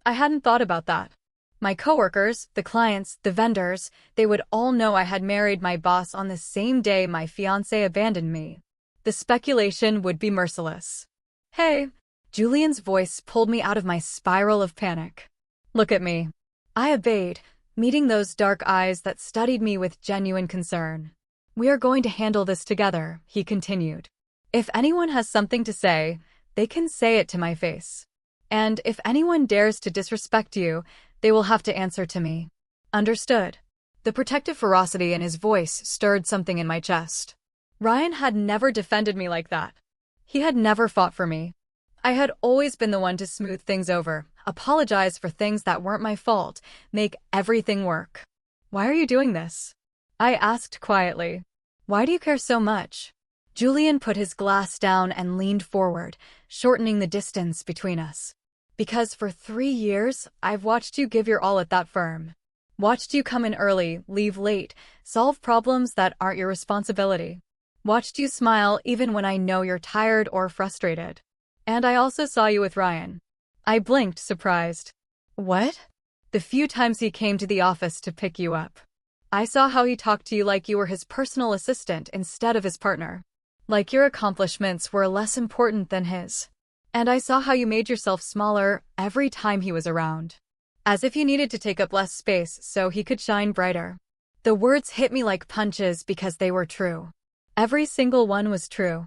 I hadn't thought about that. My coworkers, the clients, the vendors, they would all know I had married my boss on the same day my fiancé abandoned me. The speculation would be merciless. Hey, Julian's voice pulled me out of my spiral of panic. Look at me. I obeyed, meeting those dark eyes that studied me with genuine concern. We are going to handle this together, he continued. If anyone has something to say, they can say it to my face. And if anyone dares to disrespect you, they will have to answer to me. Understood? The protective ferocity in his voice stirred something in my chest. Ryan had never defended me like that. He had never fought for me. I had always been the one to smooth things over, apologize for things that weren't my fault, make everything work. Why are you doing this? I asked quietly. Why do you care so much? Julian put his glass down and leaned forward, shortening the distance between us. Because for 3 years, I've watched you give your all at that firm. Watched you come in early, leave late, solve problems that aren't your responsibility. Watched you smile even when I know you're tired or frustrated. And I also saw you with Ryan. I blinked, surprised. What? The few times he came to the office to pick you up. I saw how he talked to you like you were his personal assistant instead of his partner. Like your accomplishments were less important than his. And I saw how you made yourself smaller every time he was around. As if you needed to take up less space so he could shine brighter. The words hit me like punches because they were true. Every single one was true.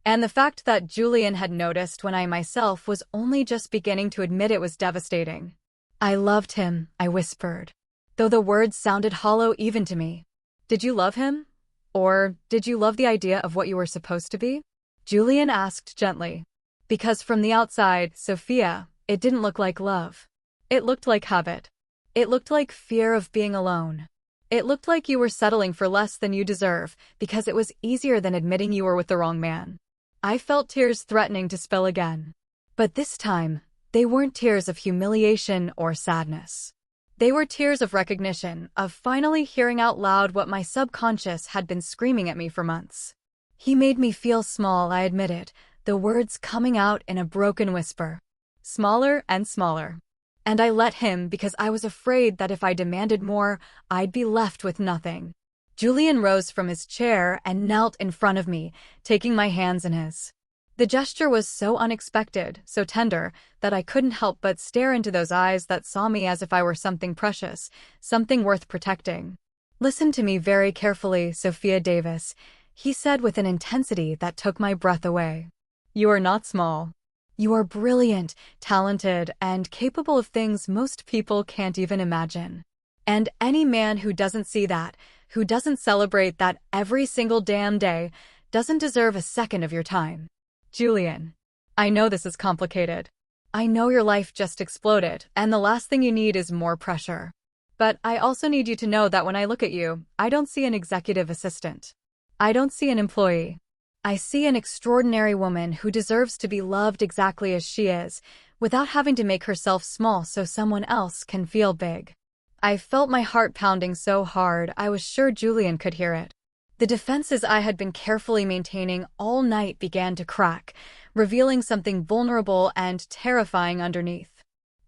And the fact that Julian had noticed when I myself was only just beginning to admit it was devastating. I loved him, I whispered. Though the words sounded hollow even to me. Did you love him? Or did you love the idea of what you were supposed to be? Julian asked gently. Because from the outside, Sophia, it didn't look like love. It looked like habit. It looked like fear of being alone. It looked like you were settling for less than you deserve because it was easier than admitting you were with the wrong man. I felt tears threatening to spill again. But this time, they weren't tears of humiliation or sadness. They were tears of recognition, of finally hearing out loud what my subconscious had been screaming at me for months. He made me feel small, I admitted, the words coming out in a broken whisper. Smaller and smaller. And I let him because I was afraid that if I demanded more, I'd be left with nothing. Julian rose from his chair and knelt in front of me, taking my hands in his. The gesture was so unexpected, so tender, that I couldn't help but stare into those eyes that saw me as if I were something precious, something worth protecting. Listen to me very carefully, Sophia Davis, he said with an intensity that took my breath away. You are not small. You are brilliant, talented, and capable of things most people can't even imagine. And any man who doesn't see that, who doesn't celebrate that every single damn day, doesn't deserve a second of your time. Julian, I know this is complicated. I know your life just exploded, and the last thing you need is more pressure. But I also need you to know that when I look at you, I don't see an executive assistant. I don't see an employee. I see an extraordinary woman who deserves to be loved exactly as she is, without having to make herself small so someone else can feel big. I felt my heart pounding so hard I was sure Julian could hear it. The defenses I had been carefully maintaining all night began to crack, revealing something vulnerable and terrifying underneath.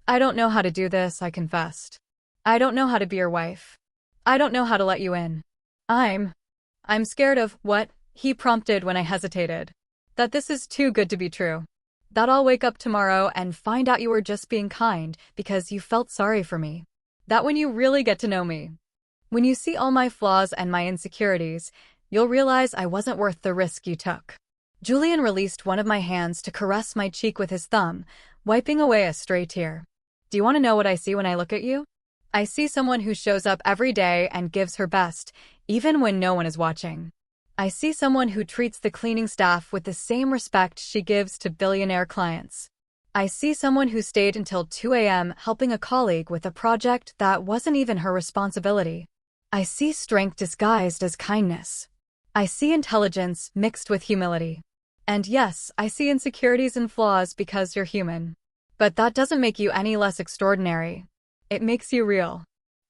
"I don't know how to do this," I confessed. "I don't know how to be your wife. I don't know how to let you in. I'm scared of what?" he prompted when I hesitated. "That this is too good to be true. That I'll wake up tomorrow and find out you were just being kind because you felt sorry for me. That when you really get to know me, when you see all my flaws and my insecurities, you'll realize I wasn't worth the risk you took." Julian released one of my hands to caress my cheek with his thumb, wiping away a stray tear. "Do you want to know what I see when I look at you? I see someone who shows up every day and gives her best, even when no one is watching. I see someone who treats the cleaning staff with the same respect she gives to billionaire clients. I see someone who stayed until 2 a.m. helping a colleague with a project that wasn't even her responsibility. I see strength disguised as kindness. I see intelligence mixed with humility. And yes, I see insecurities and flaws because you're human. But that doesn't make you any less extraordinary. It makes you real."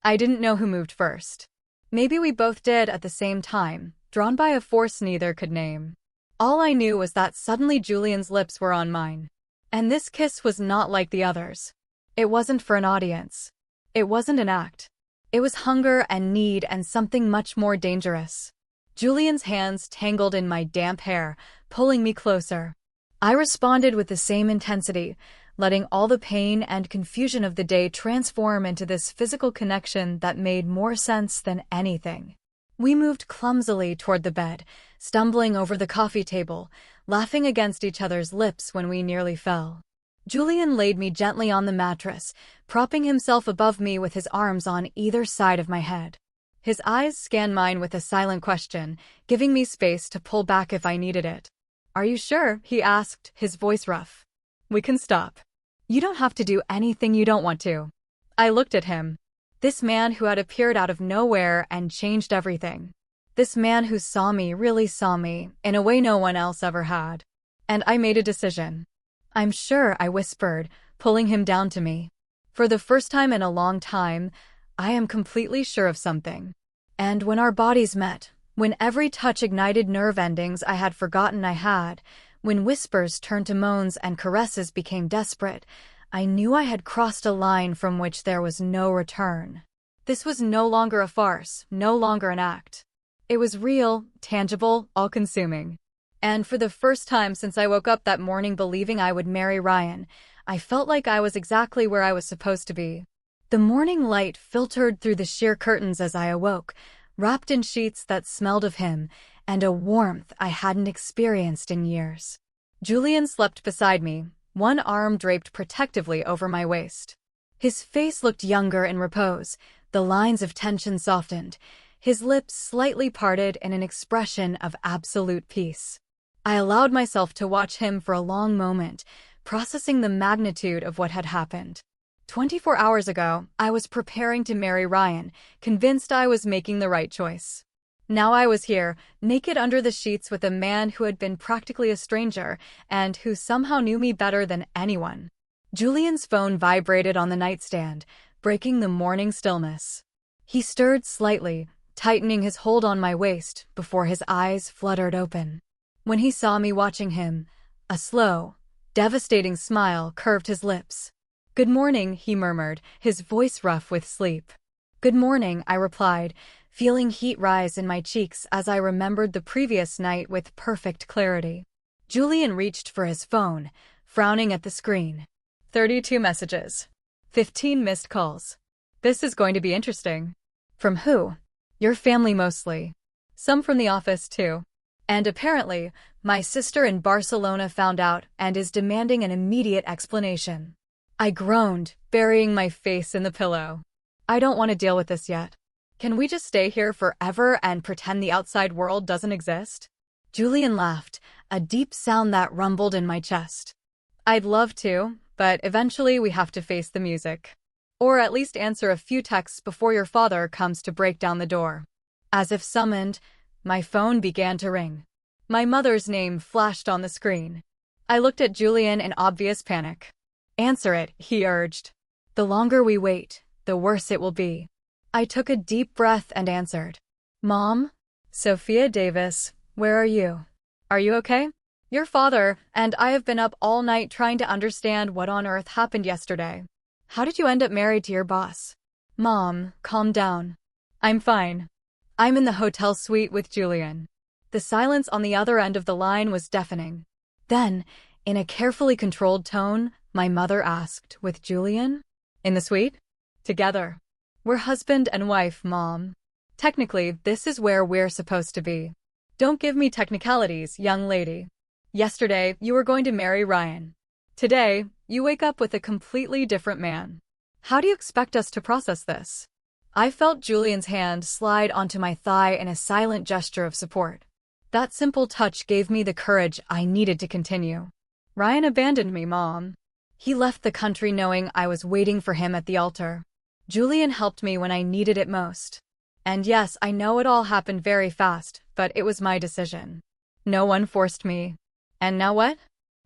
I didn't know who moved first. Maybe we both did at the same time, drawn by a force neither could name. All I knew was that suddenly Julian's lips were on mine. And this kiss was not like the others. It wasn't for an audience. It wasn't an act. It was hunger and need and something much more dangerous. Julian's hands tangled in my damp hair, pulling me closer. I responded with the same intensity, letting all the pain and confusion of the day transform into this physical connection that made more sense than anything. We moved clumsily toward the bed, stumbling over the coffee table, laughing against each other's lips when we nearly fell. Julian laid me gently on the mattress, propping himself above me with his arms on either side of my head. His eyes scanned mine with a silent question, giving me space to pull back if I needed it. "Are you sure?" he asked, his voice rough. "We can stop. You don't have to do anything you don't want to." I looked at him. This man who had appeared out of nowhere and changed everything. This man who saw me, really saw me, in a way no one else ever had. And I made a decision. "I'm sure," I whispered, pulling him down to me. "For the first time in a long time, I am completely sure of something." And when our bodies met, when every touch ignited nerve endings I had forgotten I had, when whispers turned to moans and caresses became desperate, I knew I had crossed a line from which there was no return. This was no longer a farce, no longer an act. It was real, tangible, all-consuming. And for the first time since I woke up that morning believing I would marry Ryan, I felt like I was exactly where I was supposed to be. The morning light filtered through the sheer curtains as I awoke, wrapped in sheets that smelled of him, and a warmth I hadn't experienced in years. Julian slept beside me, one arm draped protectively over my waist. His face looked younger in repose, the lines of tension softened, his lips slightly parted in an expression of absolute peace. I allowed myself to watch him for a long moment, processing the magnitude of what had happened. 24 hours ago, I was preparing to marry Ryan, convinced I was making the right choice. Now I was here, naked under the sheets with a man who had been practically a stranger, and who somehow knew me better than anyone. Julian's phone vibrated on the nightstand, breaking the morning stillness. He stirred slightly, tightening his hold on my waist before his eyes fluttered open. When he saw me watching him, a slow, devastating smile curved his lips. "Good morning," he murmured, his voice rough with sleep. "Good morning," I replied, feeling heat rise in my cheeks as I remembered the previous night with perfect clarity. Julian reached for his phone, frowning at the screen. 32 messages. 15 missed calls. "This is going to be interesting." "From who?" "Your family mostly. Some from the office too. And apparently, my sister in Barcelona found out and is demanding an immediate explanation." I groaned, burying my face in the pillow. "I don't want to deal with this yet. Can we just stay here forever and pretend the outside world doesn't exist?" Julian laughed, a deep sound that rumbled in my chest. "I'd love to, but eventually we have to face the music. Or at least answer a few texts before your father comes to break down the door." As if summoned, my phone began to ring. My mother's name flashed on the screen. I looked at Julian in obvious panic. Answer it, he urged. The longer we wait, the worse it will be. I took a deep breath and answered. Mom? Sophia Davis, where are you? Are you okay? Your father and I have been up all night trying to understand what on earth happened yesterday. How did you end up married to your boss? Mom, calm down. I'm fine. I'm in the hotel suite with Julian. The silence on the other end of the line was deafening. Then, in a carefully controlled tone, my mother asked, with Julian? In the suite? Together. We're husband and wife, Mom. Technically, this is where we're supposed to be. Don't give me technicalities, young lady. Yesterday, you were going to marry Ryan. Today, you wake up with a completely different man. How do you expect us to process this? I felt Julian's hand slide onto my thigh in a silent gesture of support. That simple touch gave me the courage I needed to continue. Ryan abandoned me, Mom. He left the country knowing I was waiting for him at the altar. Julian helped me when I needed it most. And yes, I know it all happened very fast, but it was my decision. No one forced me. And now what?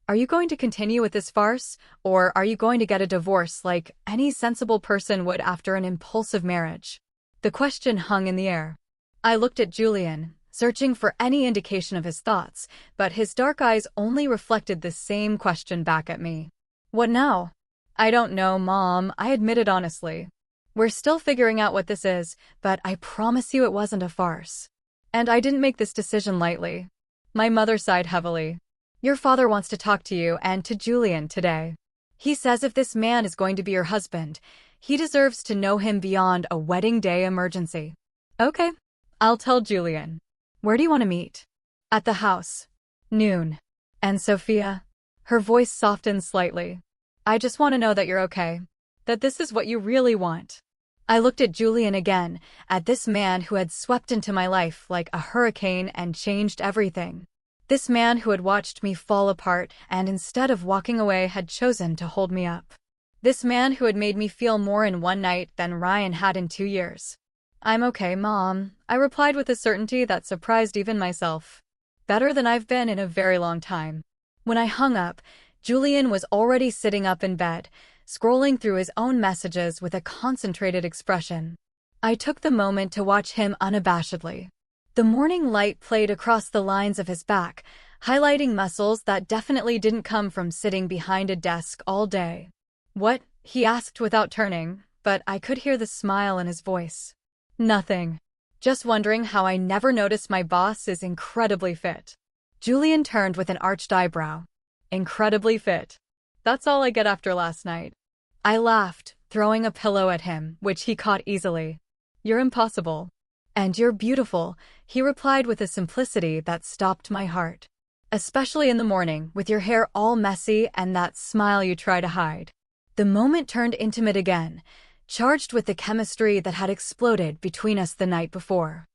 Are you going to continue with this farce, or are you going to get a divorce like any sensible person would after an impulsive marriage? The question hung in the air. I looked at Julian, searching for any indication of his thoughts, but his dark eyes only reflected the same question back at me. What now? I don't know, Mom, I admitted honestly. We're still figuring out what this is, but I promise you it wasn't a farce. And I didn't make this decision lightly. My mother sighed heavily. Your father wants to talk to you and to Julian today. He says if this man is going to be your husband, he deserves to know him beyond a wedding day emergency. Okay, I'll tell Julian. Where do you want to meet? At the house. Noon. And Sophia? Her voice softened slightly. I just want to know that you're okay. That this is what you really want. I looked at Julian again, at this man who had swept into my life like a hurricane and changed everything. This man who had watched me fall apart and instead of walking away had chosen to hold me up. This man who had made me feel more in one night than Ryan had in 2 years. I'm okay, Mom, I replied with a certainty that surprised even myself. Better than I've been in a very long time. When I hung up, Julian was already sitting up in bed, scrolling through his own messages with a concentrated expression. I took the moment to watch him unabashedly. The morning light played across the lines of his back, highlighting muscles that definitely didn't come from sitting behind a desk all day. What? He asked without turning, but I could hear the smile in his voice. Nothing. Just wondering how I never noticed my boss is incredibly fit. Julian turned with an arched eyebrow. Incredibly fit. That's all I get after last night. I laughed, throwing a pillow at him, which he caught easily. You're impossible. And you're beautiful, he replied with a simplicity that stopped my heart. Especially in the morning, with your hair all messy and that smile you try to hide. The moment turned intimate again, charged with the chemistry that had exploded between us the night before.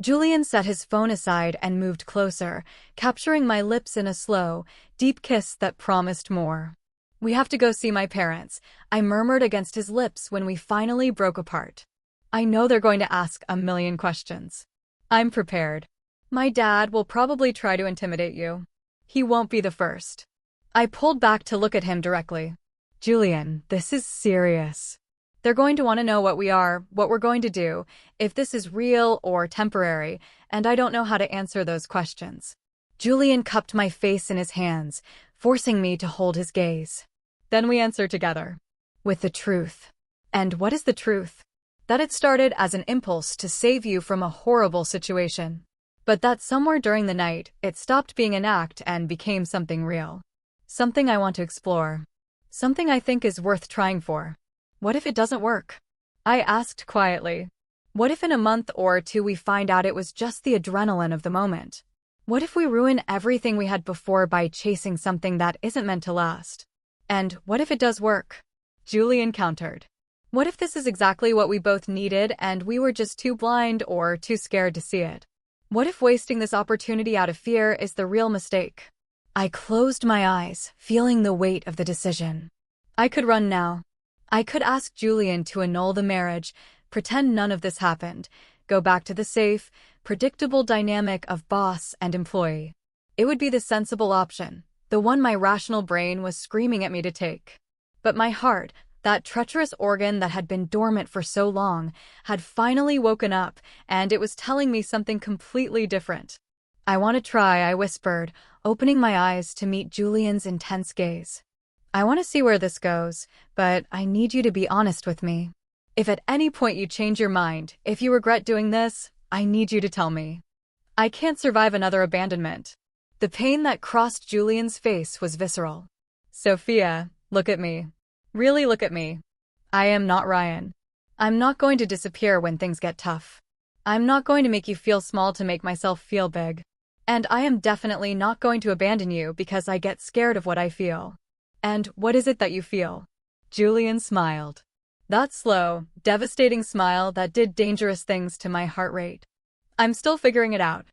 Julian set his phone aside and moved closer, capturing my lips in a slow, deep kiss that promised more. We have to go see my parents, I murmured against his lips when we finally broke apart. I know they're going to ask a million questions. I'm prepared. My dad will probably try to intimidate you. He won't be the first. I pulled back to look at him directly. Julian, this is serious. They're going to want to know what we are, what we're going to do, if this is real or temporary, and I don't know how to answer those questions. Julian cupped my face in his hands, forcing me to hold his gaze. Then we answer together. With the truth. And what is the truth? That it started as an impulse to save you from a horrible situation. But that somewhere during the night, it stopped being an act and became something real. Something I want to explore. Something I think is worth trying for. What if it doesn't work? I asked quietly. What if in a month or 2 we find out it was just the adrenaline of the moment? What if we ruin everything we had before by chasing something that isn't meant to last? And what if it does work? Julian countered. What if this is exactly what we both needed and we were just too blind or too scared to see it? What if wasting this opportunity out of fear is the real mistake? I closed my eyes, feeling the weight of the decision. I could run now. I could ask Julian to annul the marriage, pretend none of this happened, go back to the safe, predictable dynamic of boss and employee. It would be the sensible option, the one my rational brain was screaming at me to take. But my heart, that treacherous organ that had been dormant for so long, had finally woken up, and it was telling me something completely different. "I want to try," I whispered, opening my eyes to meet Julian's intense gaze. "I want to see where this goes, but I need you to be honest with me. If at any point you change your mind, if you regret doing this, I need you to tell me. I can't survive another abandonment." The pain that crossed Julian's face was visceral. "Sophia, look at me. Really look at me. I am not Ryan. I'm not going to disappear when things get tough. I'm not going to make you feel small to make myself feel big. And I am definitely not going to abandon you because I get scared of what I feel." "And what is it that you feel?" Julian smiled. That slow, devastating smile that did dangerous things to my heart rate. "I'm still figuring it out.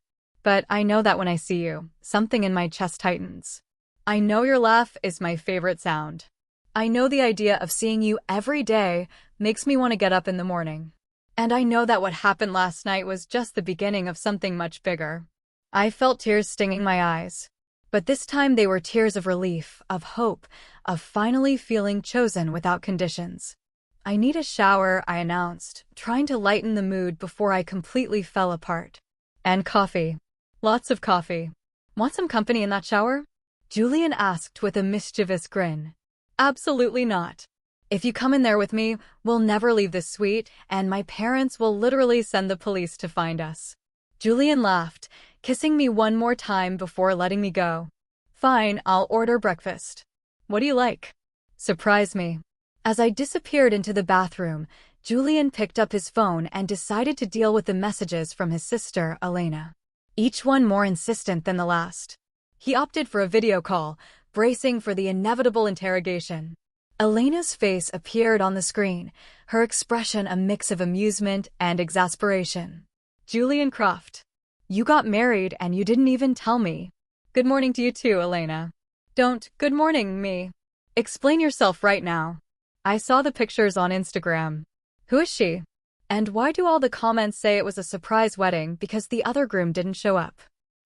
But I know that when I see you, something in my chest tightens. I know your laugh is my favorite sound. I know the idea of seeing you every day makes me want to get up in the morning. And I know that what happened last night was just the beginning of something much bigger." I felt tears stinging my eyes. But this time they were tears of relief, of hope, of finally feeling chosen without conditions. "I need a shower," I announced, trying to lighten the mood before I completely fell apart. "And coffee. Lots of coffee. Want some company in that shower?" Julian asked with a mischievous grin. "Absolutely not. If you come in there with me, we'll never leave this suite, and my parents will literally send the police to find us." Julian laughed, kissing me one more time before letting me go. "Fine, I'll order breakfast. What do you like?" Surprise me. As I disappeared into the bathroom, Julian picked up his phone and decided to deal with the messages from his sister, Elena. Each one more insistent than the last. He opted for a video call, bracing for the inevitable interrogation. Elena's face appeared on the screen, her expression a mix of amusement and exasperation. "Julian Croft, you got married and you didn't even tell me." "Good morning to you too, Elena." "Don't good morning me. Explain yourself right now. I saw the pictures on Instagram. Who is she? And why do all the comments say it was a surprise wedding because the other groom didn't show up?"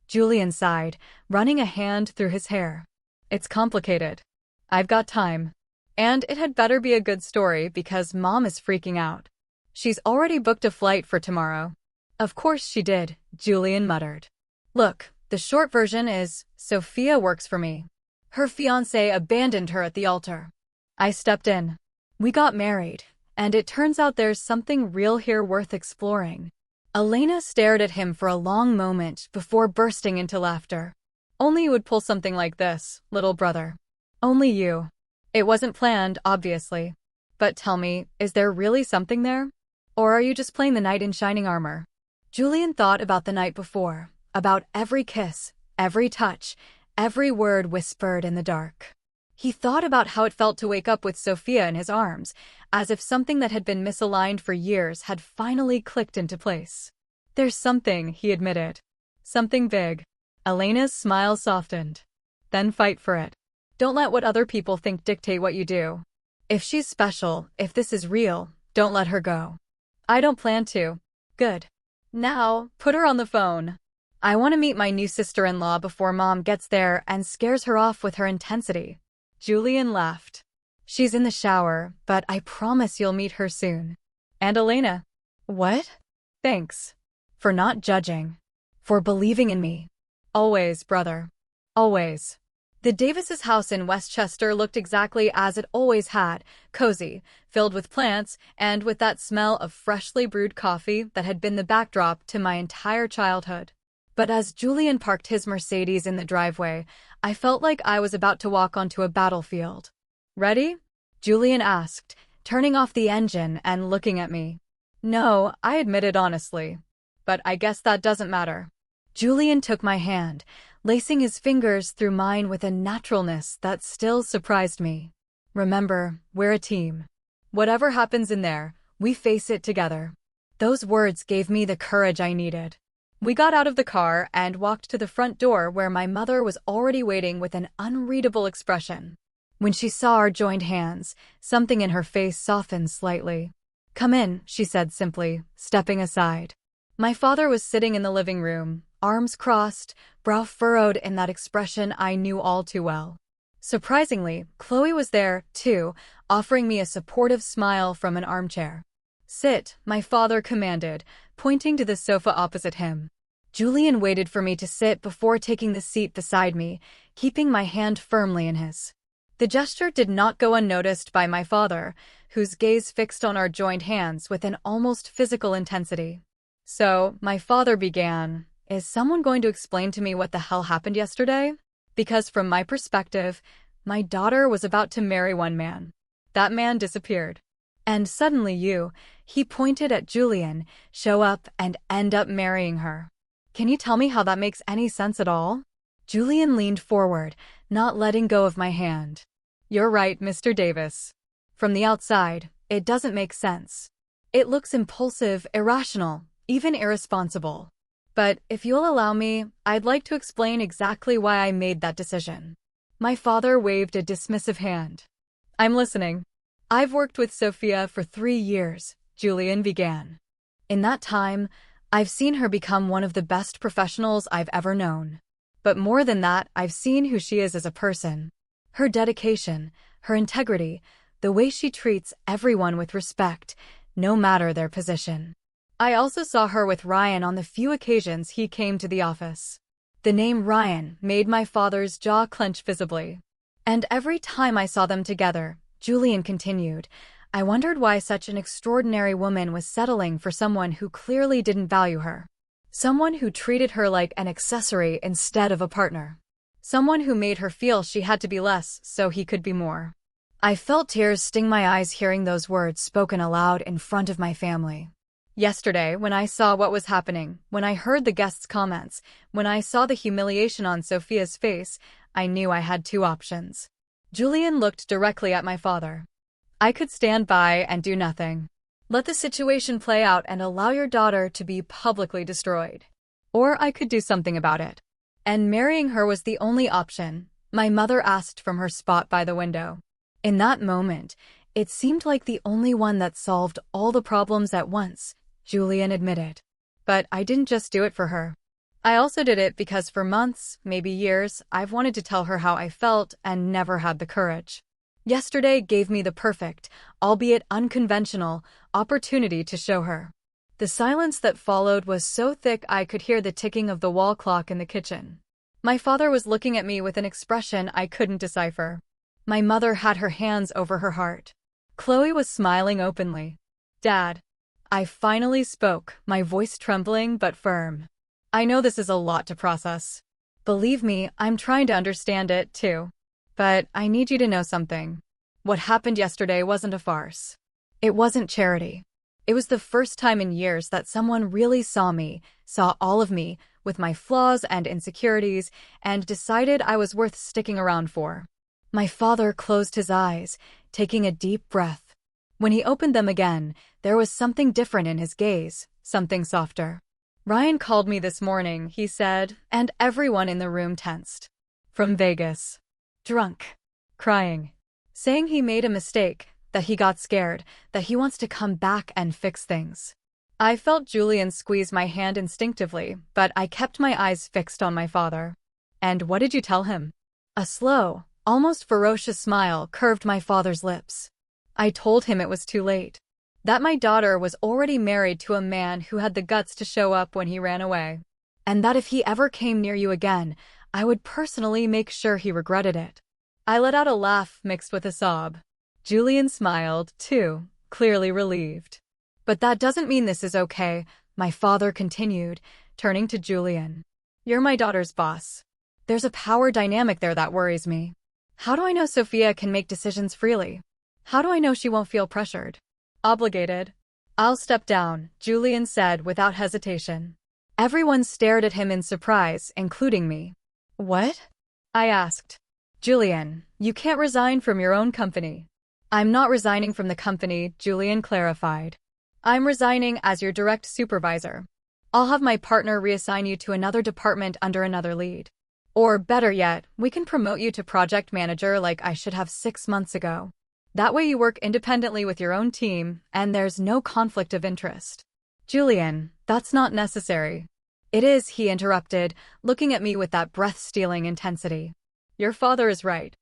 Julian sighed, running a hand through his hair. "It's complicated. I've got time. And it had better be a good story because Mom is freaking out. She's already booked a flight for tomorrow." "Of course she did," Julian muttered. "Look, the short version is, Sophia works for me. Her fiancé abandoned her at the altar. I stepped in. We got married. And it turns out there's something real here worth exploring." Elena stared at him for a long moment before bursting into laughter. "Only you would pull something like this, little brother. Only you. It wasn't planned, obviously. But tell me, is there really something there? Or are you just playing the knight in shining armor?" Julian thought about the night before, about every kiss, every touch, every word whispered in the dark. He thought about how it felt to wake up with Sophia in his arms, as if something that had been misaligned for years had finally clicked into place. "There's something," he admitted. "Something big." Elena's smile softened. "Then fight for it. Don't let what other people think dictate what you do. If she's special, if this is real, don't let her go." "I don't plan to." "Good. Now, put her on the phone. I want to meet my new sister-in-law before Mom gets there and scares her off with her intensity." Julian laughed. "She's in the shower, but I promise you'll meet her soon." "And Elena." "What?" "Thanks. For not judging. For believing in me. Always, brother. Always." The Davises' house in Westchester looked exactly as it always had, cozy, filled with plants, and with that smell of freshly brewed coffee that had been the backdrop to my entire childhood. But as Julian parked his Mercedes in the driveway, I felt like I was about to walk onto a battlefield. "Ready?" Julian asked, turning off the engine and looking at me. "No," I admitted honestly. "But I guess that doesn't matter." Julian took my hand, lacing his fingers through mine with a naturalness that still surprised me. "Remember, we're a team. Whatever happens in there, we face it together." Those words gave me the courage I needed. We got out of the car and walked to the front door where my mother was already waiting with an unreadable expression. When she saw our joined hands, something in her face softened slightly. "Come in," she said simply, stepping aside. My father was sitting in the living room, arms crossed, brow furrowed in that expression I knew all too well. Surprisingly, Chloe was there, too, offering me a supportive smile from an armchair. "Sit," my father commanded, pointing to the sofa opposite him. Julian waited for me to sit before taking the seat beside me, keeping my hand firmly in his. The gesture did not go unnoticed by my father, whose gaze fixed on our joined hands with an almost physical intensity. "So," my father began, "is someone going to explain to me what the hell happened yesterday? Because from my perspective, my daughter was about to marry one man. That man disappeared. And suddenly he pointed at Julian, show up and end up marrying her. Can you tell me how that makes any sense at all?" Julian leaned forward, not letting go of my hand. "You're right, Mr. Davis. From the outside, it doesn't make sense. It looks impulsive, irrational, even irresponsible. But if you'll allow me, I'd like to explain exactly why I made that decision." My father waved a dismissive hand. "I'm listening." "I've worked with Sophia for 3 years," Julian began. "In that time, I've seen her become one of the best professionals I've ever known. But more than that, I've seen who she is as a person. Her dedication, her integrity, the way she treats everyone with respect, no matter their position. I also saw her with Ryan on the few occasions he came to the office." The name Ryan made my father's jaw clench visibly. "And every time I saw them together," Julian continued, "I wondered why such an extraordinary woman was settling for someone who clearly didn't value her. Someone who treated her like an accessory instead of a partner. Someone who made her feel she had to be less so he could be more." I felt tears sting my eyes hearing those words spoken aloud in front of my family. Yesterday, when I saw what was happening, when I heard the guests' comments, when I saw the humiliation on Sophia's face, I knew I had 2 options. Julian looked directly at my father. "I could stand by and do nothing. Let the situation play out and allow your daughter to be publicly destroyed. Or I could do something about it." "And marrying her was the only option?" my mother asked from her spot by the window. In that moment, it seemed like the only one that solved all the problems at once, Julian admitted. "But I didn't just do it for her. I also did it because for months, maybe years, I've wanted to tell her how I felt and never had the courage. Yesterday gave me the perfect, albeit unconventional, opportunity to show her." The silence that followed was so thick I could hear the ticking of the wall clock in the kitchen. My father was looking at me with an expression I couldn't decipher. My mother had her hands over her heart. Chloe was smiling openly. "Dad." I finally spoke, my voice trembling but firm. "I know this is a lot to process. Believe me, I'm trying to understand it, too. But I need you to know something. What happened yesterday wasn't a farce. It wasn't charity. It was the first time in years that someone really saw me, saw all of me, with my flaws and insecurities, and decided I was worth sticking around for." My father closed his eyes, taking a deep breath. When he opened them again, there was something different in his gaze, something softer. "Ryan called me this morning," he said, and everyone in the room tensed. "From Vegas. Drunk. Crying. Saying he made a mistake, that he got scared, that he wants to come back and fix things." I felt Julian squeeze my hand instinctively, but I kept my eyes fixed on my father. "And what did you tell him?" A slow, almost ferocious smile curved my father's lips. "I told him it was too late. That my daughter was already married to a man who had the guts to show up when he ran away. And that if he ever came near you again, I would personally make sure he regretted it." I let out a laugh mixed with a sob. Julian smiled, too, clearly relieved. "But that doesn't mean this is okay," my father continued, turning to Julian. "You're my daughter's boss. There's a power dynamic there that worries me. How do I know Sophia can make decisions freely? How do I know she won't feel pressured? Obligated?" "I'll step down," Julian said without hesitation. Everyone stared at him in surprise, including me. "What?" I asked. "Julian, you can't resign from your own company." "I'm not resigning from the company," Julian clarified. "I'm resigning as your direct supervisor. I'll have my partner reassign you to another department under another lead. Or better yet, we can promote you to project manager like I should have 6 months ago. That way you work independently with your own team, and there's no conflict of interest." "Julian, that's not necessary. It is, he interrupted, looking at me with that breath-stealing intensity. Your father is right.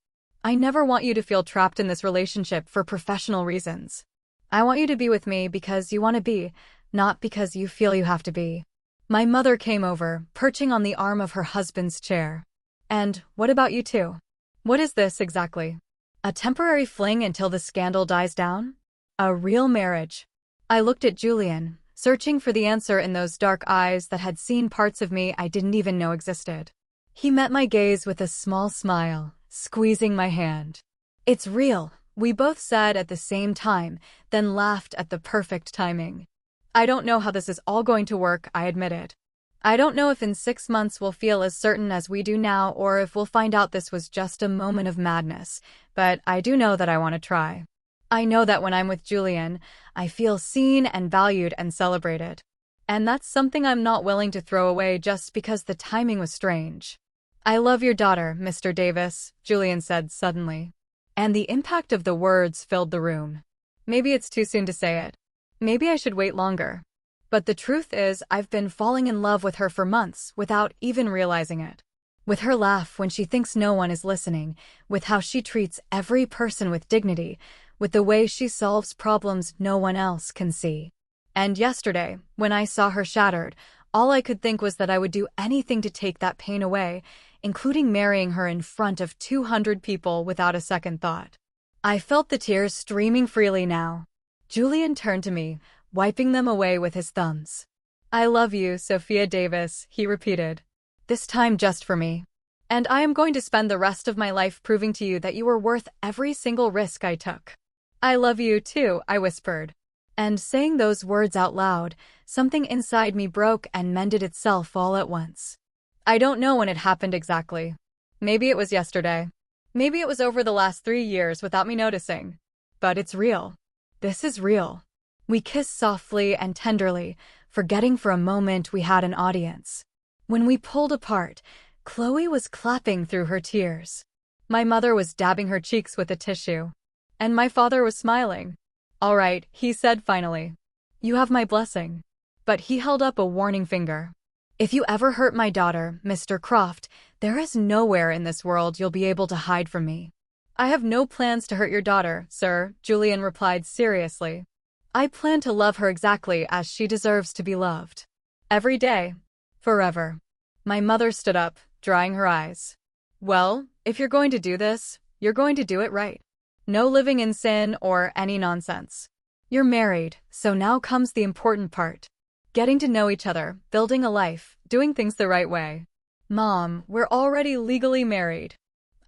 I never want you to feel trapped in this relationship for professional reasons. I want you to be with me because you want to be, not because you feel you have to be. My mother came over, perching on the arm of her husband's chair. And what about you two? What is this exactly? A temporary fling until the scandal dies down? A real marriage? I looked at Julian, searching for the answer in those dark eyes that had seen parts of me I didn't even know existed. He met my gaze with a small smile, squeezing my hand. It's real, we both said at the same time, then laughed at the perfect timing. I don't know how this is all going to work, I admitted. I don't know if in 6 months we'll feel as certain as we do now or if we'll find out this was just a moment of madness, but I do know that I want to try. I know that when I'm with Julian, I feel seen and valued and celebrated. And that's something I'm not willing to throw away just because the timing was strange. I love your daughter, Mr. Davis, Julian said suddenly. And the impact of the words filled the room. Maybe it's too soon to say it. Maybe I should wait longer. But the truth is, I've been falling in love with her for months without even realizing it. With her laugh when she thinks no one is listening, with how she treats every person with dignity, with the way she solves problems no one else can see. And yesterday, when I saw her shattered, all I could think was that I would do anything to take that pain away, including marrying her in front of 200 people without a second thought. I felt the tears streaming freely now. Julian turned to me, wiping them away with his thumbs. I love you, Sophia Davis, he repeated. This time just for me. And I am going to spend the rest of my life proving to you that you were worth every single risk I took. I love you too, I whispered. And saying those words out loud, something inside me broke and mended itself all at once. I don't know when it happened exactly. Maybe it was yesterday. Maybe it was over the last 3 years without me noticing. But it's real. This is real. We kissed softly and tenderly, forgetting for a moment we had an audience. When we pulled apart, Chloe was clapping through her tears. My mother was dabbing her cheeks with a tissue. And my father was smiling. All right, he said finally. You have my blessing. But he held up a warning finger. If you ever hurt my daughter, Mr. Croft, there is nowhere in this world you'll be able to hide from me. I have no plans to hurt your daughter, sir, Julian replied seriously. I plan to love her exactly as she deserves to be loved. Every day. Forever. My mother stood up, drying her eyes. Well, if you're going to do this, you're going to do it right. No living in sin or any nonsense. You're married, so now comes the important part. Getting to know each other, building a life, doing things the right way. Mom, we're already legally married.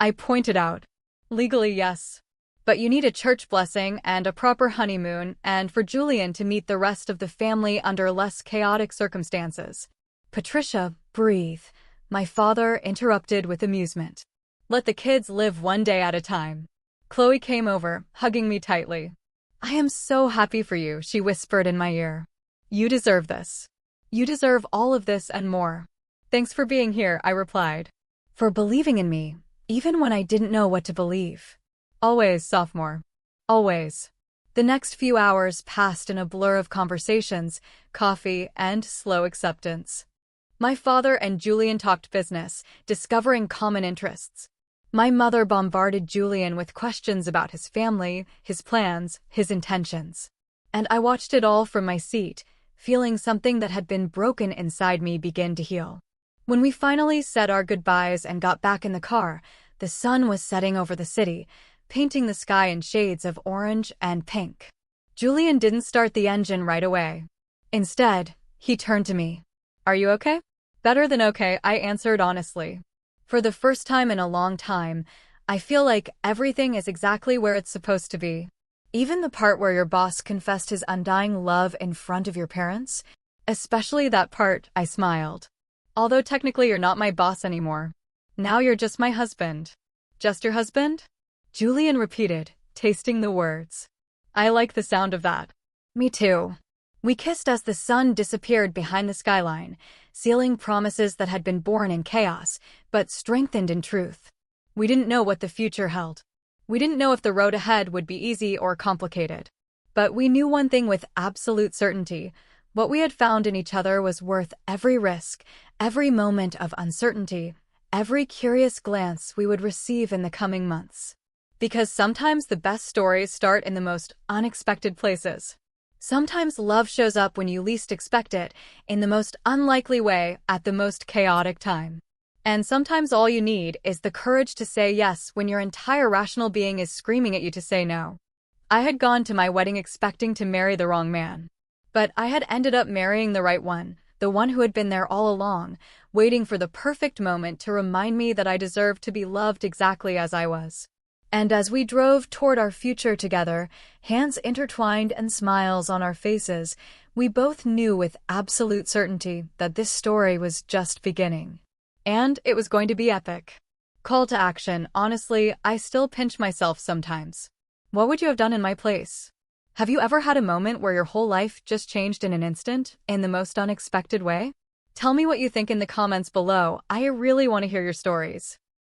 I pointed out. Legally, yes. But you need a church blessing and a proper honeymoon and for Julian to meet the rest of the family under less chaotic circumstances. Patricia, breathe. My father interrupted with amusement. Let the kids live one day at a time. Chloe came over, hugging me tightly. I am so happy for you, she whispered in my ear. You deserve this. You deserve all of this and more. Thanks for being here, I replied. For believing in me, even when I didn't know what to believe. Always, sophomore. Always. The next few hours passed in a blur of conversations, coffee, and slow acceptance. My father and Julian talked business, discovering common interests. My mother bombarded Julian with questions about his family, his plans, his intentions. And I watched it all from my seat, feeling something that had been broken inside me begin to heal. When we finally said our goodbyes and got back in the car, the sun was setting over the city, painting the sky in shades of orange and pink. Julian didn't start the engine right away. Instead, he turned to me. Are you okay? Better than okay, I answered honestly. For the first time in a long time, I feel like everything is exactly where it's supposed to be. Even the part where your boss confessed his undying love in front of your parents? Especially that part, I smiled. Although technically you're not my boss anymore. Now you're just my husband. Just your husband? Julian repeated, tasting the words. I like the sound of that. Me too. We kissed as the sun disappeared behind the skyline, sealing promises that had been born in chaos, but strengthened in truth. We didn't know what the future held. We didn't know if the road ahead would be easy or complicated. But we knew one thing with absolute certainty. What we had found in each other was worth every risk, every moment of uncertainty, every curious glance we would receive in the coming months. Because sometimes the best stories start in the most unexpected places. Sometimes love shows up when you least expect it, in the most unlikely way, at the most chaotic time. And sometimes all you need is the courage to say yes when your entire rational being is screaming at you to say no. I had gone to my wedding expecting to marry the wrong man. But I had ended up marrying the right one, the one who had been there all along, waiting for the perfect moment to remind me that I deserved to be loved exactly as I was. And as we drove toward our future together, hands intertwined and smiles on our faces, we both knew with absolute certainty that this story was just beginning. And it was going to be epic. Call to action. Honestly, I still pinch myself sometimes. What would you have done in my place? Have you ever had a moment where your whole life just changed in an instant, in the most unexpected way? Tell me what you think in the comments below. I really want to hear your stories.